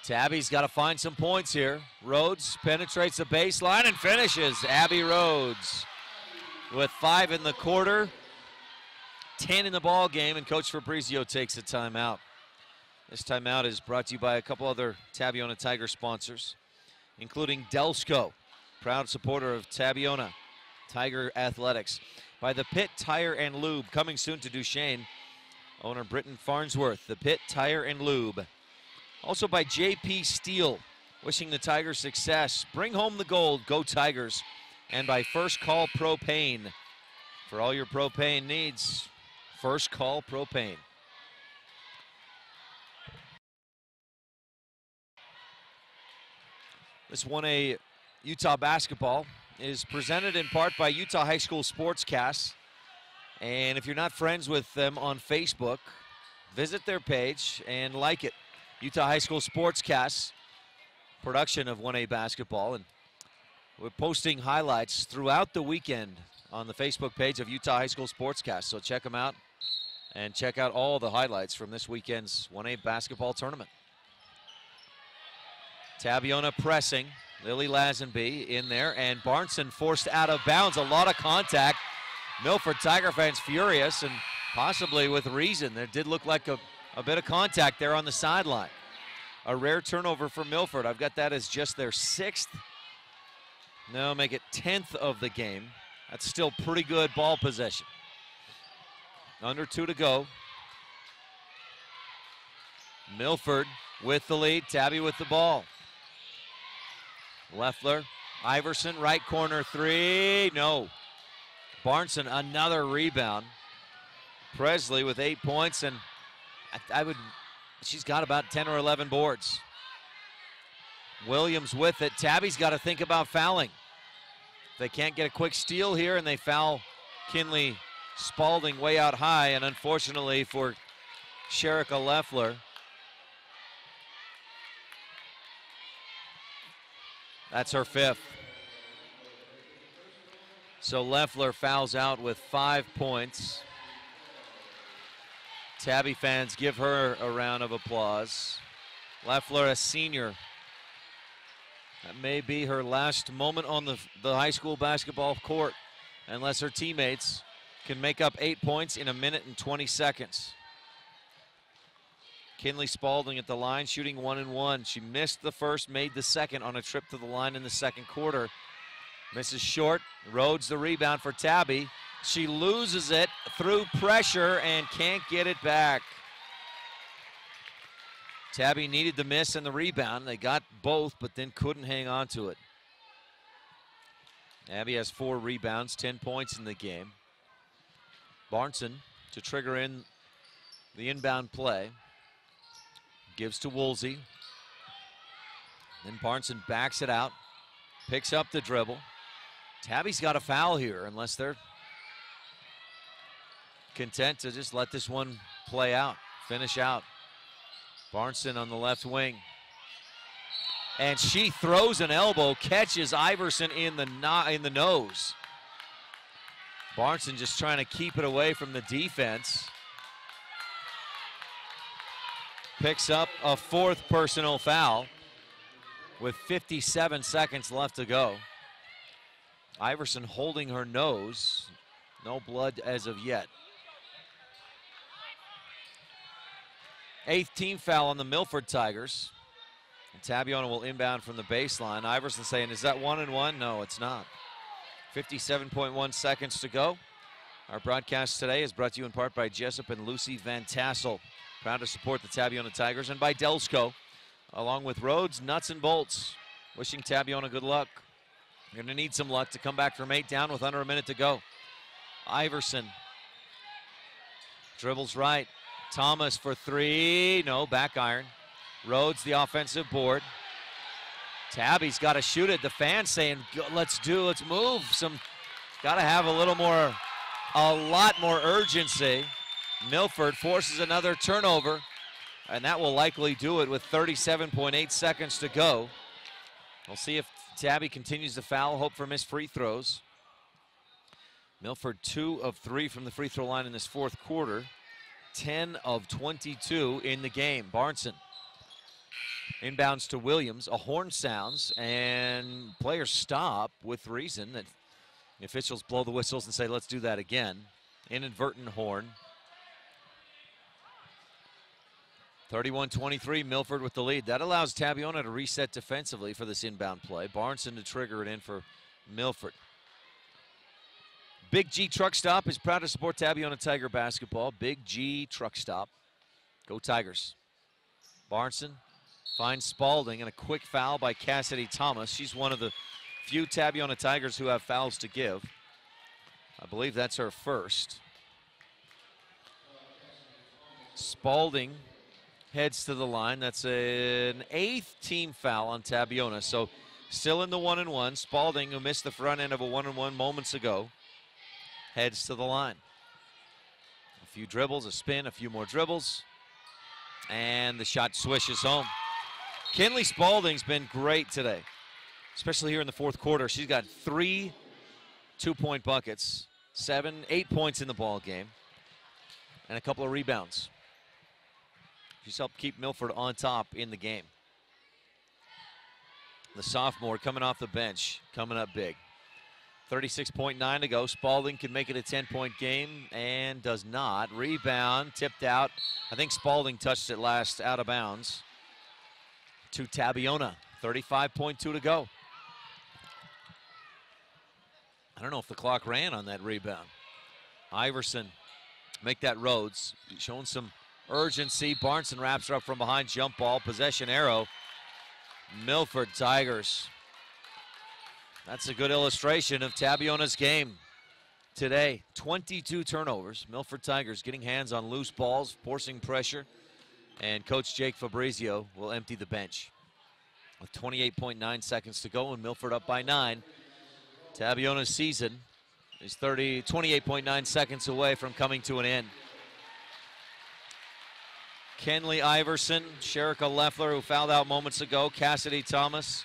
Tabby's got to find some points here. Rhodes penetrates the baseline and finishes. Abby Rhodes with 5 in the quarter, 10 in the ball game, and Coach Fabrizio takes a timeout. This timeout is brought to you by a couple other Tabiona Tiger sponsors, including Delsco, proud supporter of Tabiona Tiger Athletics. By the Pit Tire and Lube, coming soon to Duchesne. Owner Britton Farnsworth, the Pit Tire and Lube. Also by JP Steel, wishing the Tigers success. Bring home the gold, go Tigers. And by First Call Propane. For all your propane needs, First Call Propane. This 1A Utah basketball is presented in part by Utah High School Sportscast. And if you're not friends with them on Facebook, visit their page and like it. Utah High School Sportscast, production of 1A basketball. And we're posting highlights throughout the weekend on the Facebook page of Utah High School Sportscast. So check them out and check out all the highlights from this weekend's 1A basketball tournament. Tabiona pressing. Lily Lazenby in there, and Barnson forced out of bounds. A lot of contact. Milford Tiger fans furious, and possibly with reason. There did look like a bit of contact there on the sideline. A rare turnover for Milford. I've got that as just their 6th. No, make it 10th of the game. That's still pretty good ball possession. Under 2 to go. Milford with the lead. Tabby with the ball. Leffler, Iverson, right corner 3, no. Barnson, another rebound. Presley with 8 points, and she's got about 10 or 11 boards. Williams with it. Tabby's got to think about fouling. They can't get a quick steal here, and they foul Kinley Spalding way out high, and unfortunately for Sherika Leffler, that's her 5th. So Leffler fouls out with 5 points. Tabby fans give her a round of applause. Leffler, a senior. That may be her last moment on the high school basketball court, unless her teammates can make up 8 points in 1 minute and 20 seconds. Kinley Spalding at the line, shooting 1-1. She missed the first, made the second on a trip to the line in the second quarter. Misses short. Rhodes the rebound for Tabby. She loses it through pressure and can't get it back. Tabby needed the miss and the rebound. They got both, but then couldn't hang on to it. Abby has 4 rebounds, 10 points in the game. Barnson to trigger in the inbound play. Gives to Woolsey. Then Barnson backs it out. Picks up the dribble. Tabby's got a foul here unless they're content to just let this one play out, finish out. Barnson on the left wing. And she throws an elbow, catches Iverson in the nose. Barnson just trying to keep it away from the defense. Picks up a 4th personal foul. with 57 seconds left to go. Iverson holding her nose. No blood as of yet. 8th team foul on the Milford Tigers. And Tabiona will inbound from the baseline. Iverson saying, is that 1-1? No, it's not. 57.1 seconds to go. Our broadcast today is brought to you in part by Jessup and Lucy Van Tassel. Proud to support the Tabiona Tigers, and by Delsco, along with Rhodes, Nuts, and Bolts. Wishing Tabiona good luck. You're going to need some luck to come back from 8 down with under a minute to go. Iverson dribbles right. Thomas for 3. No, back iron. Rhodes, the offensive board. Tabby's got to shoot it. The fans saying, let's move. Got to have a lot more urgency. Milford forces another turnover, and that will likely do it with 37.8 seconds to go. We'll see if Tabby continues to foul. Hope for missed free throws. Milford 2 of 3 from the free throw line in this fourth quarter. 10 of 22 in the game. Barnson inbounds to Williams. A horn sounds, and players stop with reason. That the officials blow the whistles and say, let's do that again. Inadvertent horn. 31-23, Milford with the lead. That allows Tabiona to reset defensively for this inbound play. Barnson to trigger it in for Milford. Big G Truck Stop is proud to support Tabiona Tiger basketball. Big G Truck Stop. Go Tigers. Barnson finds Spalding, and a quick foul by Cassidy Thomas. She's one of the few Tabiona Tigers who have fouls to give. I believe that's her first. Spalding heads to the line. That's an 8th team foul on Tabiona. So still in the 1-1. Spalding, who missed the front end of a 1-1 moments ago, heads to the line. A few dribbles, a spin, a few more dribbles, and the shot swishes home. Kinley Spalding's been great today, especially here in the fourth quarter. She's got 3 two-point buckets, 8 points in the ball game, and a couple of rebounds. She's helped keep Milford on top in the game. The sophomore coming off the bench, coming up big. 36.9 to go. Spalding can make it a 10-point game and does not. Rebound, tipped out. I think Spalding touched it last, out of bounds. To Tabiona, 35.2 to go. I don't know if the clock ran on that rebound. Iverson, make that Rhodes, showing some urgency. Barnson wraps her up from behind, jump ball, possession arrow. Milford Tigers. That's a good illustration of Tabiona's game today. 22 turnovers. Milford Tigers getting hands on loose balls, forcing pressure. And Coach Jake Fabrizio will empty the bench. With 28.9 seconds to go and Milford up by 9. Tabiona's season is 28.9 seconds away from coming to an end. Kenley Iverson, Sherika Leffler, who fouled out moments ago, Cassidy Thomas,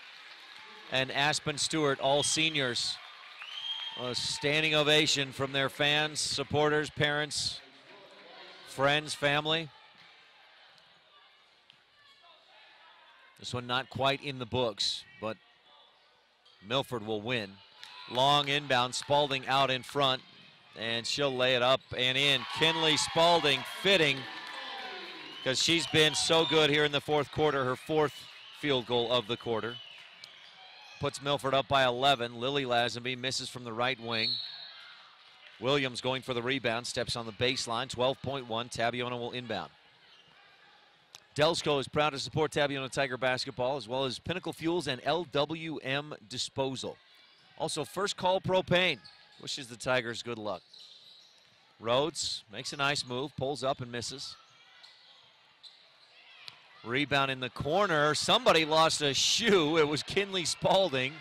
and Aspen Stewart, all seniors. A standing ovation from their fans, supporters, parents, friends, family. This one not quite in the books, but Milford will win. Long inbound, Spalding out in front, and she'll lay it up and in. Kinley Spalding fitting, because she's been so good here in the fourth quarter, her 4th field goal of the quarter. Puts Milford up by 11. Lily Lazenby misses from the right wing. Williams going for the rebound, steps on the baseline, 12.1. Tabiona will inbound. Delsco is proud to support Tabiona Tiger basketball, as well as Pinnacle Fuels and LWM Disposal. Also, First Call Propane wishes the Tigers good luck. Rhodes makes a nice move, pulls up and misses. Rebound in the corner. Somebody lost a shoe. It was Kinley Spalding.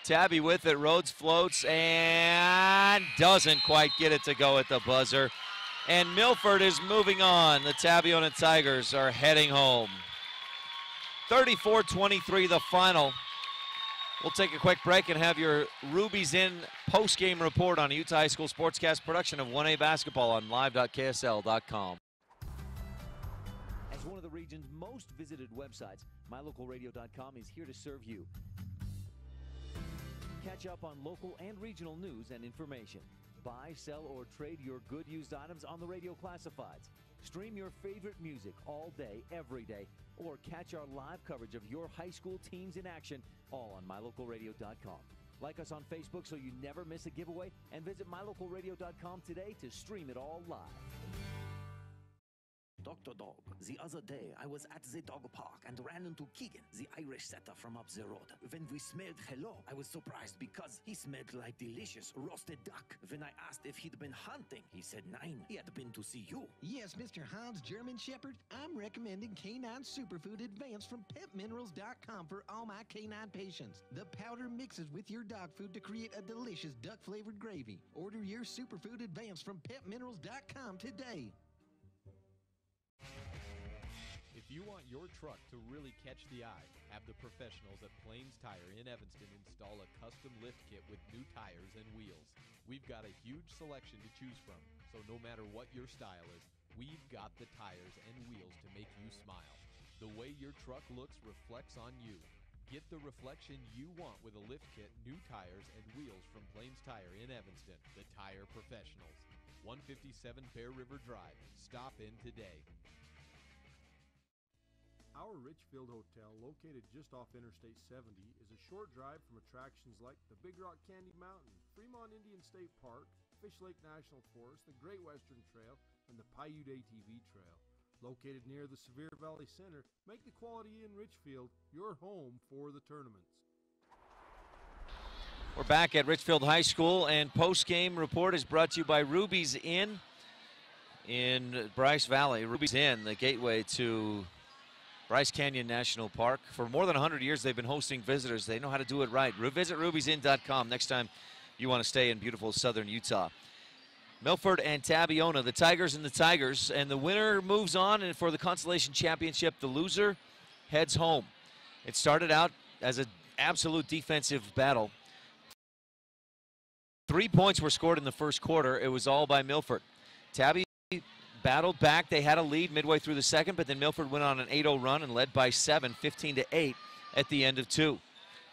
Tabby with it. Rhodes floats and doesn't quite get it to go at the buzzer. And Milford is moving on. The Tabiona Tigers are heading home. 34-23 the final. We'll take a quick break and have your Rubies In post-game report on a Utah High School Sportscast production of 1A basketball on live.ksl.com.
As one of the region's most visited websites, MyLocalRadio.com is here to serve you. Catch up on local and regional news and information. Buy, sell, or trade your good used items on the radio classifieds. Stream your favorite music all day, every day, or catch our live coverage of your high school teams in action, all on MyLocalRadio.com. Like us on Facebook so you never miss a giveaway, and visit MyLocalRadio.com today to stream it all live.
Dr. Dog, the other day I was at the dog park and ran into Keegan, the Irish setter from up the road. When we smelled hello, I was surprised because he smelled like delicious roasted duck. When I asked if he'd been hunting, he said nein, he had been to see you.
Yes, Mr. Hans German Shepherd, I'm recommending Canine Superfood Advanced from PetMinerals.com for all my canine patients. The powder mixes with your dog food to create a delicious duck-flavored gravy. Order your Superfood Advanced from PetMinerals.com today.
If you want your truck to really catch the eye, have the professionals at Plains Tire in Evanston install a custom lift kit with new tires and wheels. We've got a huge selection to choose from, so no matter what your style is, we've got the tires and wheels to make you smile. The way your truck looks reflects on you. Get the reflection you want with a lift kit, new tires, and wheels from Plains Tire in Evanston, the tire professionals. 157 Bear River Drive. Stop in today.
Our Richfield Hotel, located just off Interstate 70, is a short drive from attractions like the Big Rock Candy Mountain, Fremont Indian State Park, Fish Lake National Forest, the Great Western Trail, and the Paiute ATV Trail. Located near the Sevier Valley Center, make the Quality Inn Richfield your home for the tournaments.
We're back at Richfield High School, and post-game report is brought to you by Ruby's Inn in Bryce Valley. Ruby's Inn, the gateway to Bryce Canyon National Park. For more than 100 years, they've been hosting visitors. They know how to do it right. Visit rubysin.com next time you want to stay in beautiful southern Utah. Milford and Tabiona, the Tigers and the Tigers, and the winner moves on, and for the Consolation Championship, the loser heads home. It started out as an absolute defensive battle. 3 points were scored in the first quarter. It was all by Milford. Tabby battled back. They had a lead midway through the second, but then Milford went on an 8-0 run and led by 7, 15-8 at the end of 2.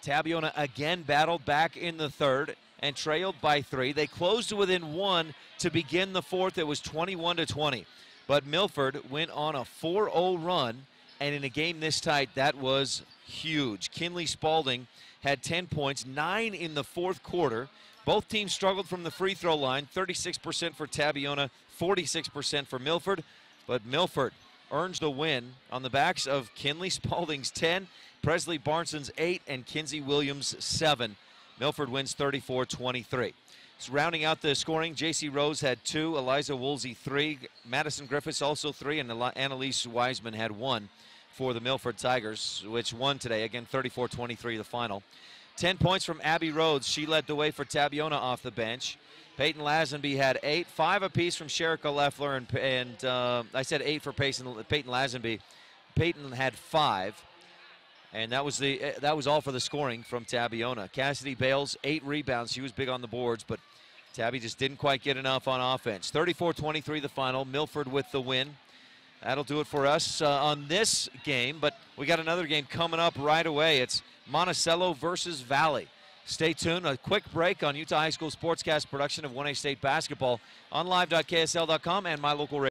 Tabiona again battled back in the third and trailed by 3. They closed to within 1 to begin the fourth. It was 21-20. But Milford went on a 4-0 run, and in a game this tight, that was huge. Kinley Spalding had 10 points, 9 in the fourth quarter. Both teams struggled from the free throw line, 36% for Tabiona, 46% for Milford, but Milford earns the win on the backs of Kinley Spalding's 10, Presley Barneson's 8, and Kinsey Williams' 7. Milford wins 34-23. So rounding out the scoring, J.C. Rose had 2, Eliza Woolsey 3, Madison Griffiths also 3, and Annalise Wiseman had 1 for the Milford Tigers, which won today, again 34-23 the final. 10 points from Abby Rhodes. She led the way for Tabiona off the bench. Peyton Lazenby had 8, 5 apiece from Sherika Leffler, and I said 8 for Peyton Lazenby. Peyton had 5, and that was all for the scoring from Tabiona. Cassidy Bales, 8 rebounds. She was big on the boards, but Tabby just didn't quite get enough on offense. 34-23 the final. Milford with the win. That'll do it for us on this game, but we got another game coming up right away. It's Monticello versus Valley. Stay tuned. A quick break on Utah High School Sportscast production of 1A State basketball on live.ksl.com and My Local Radio.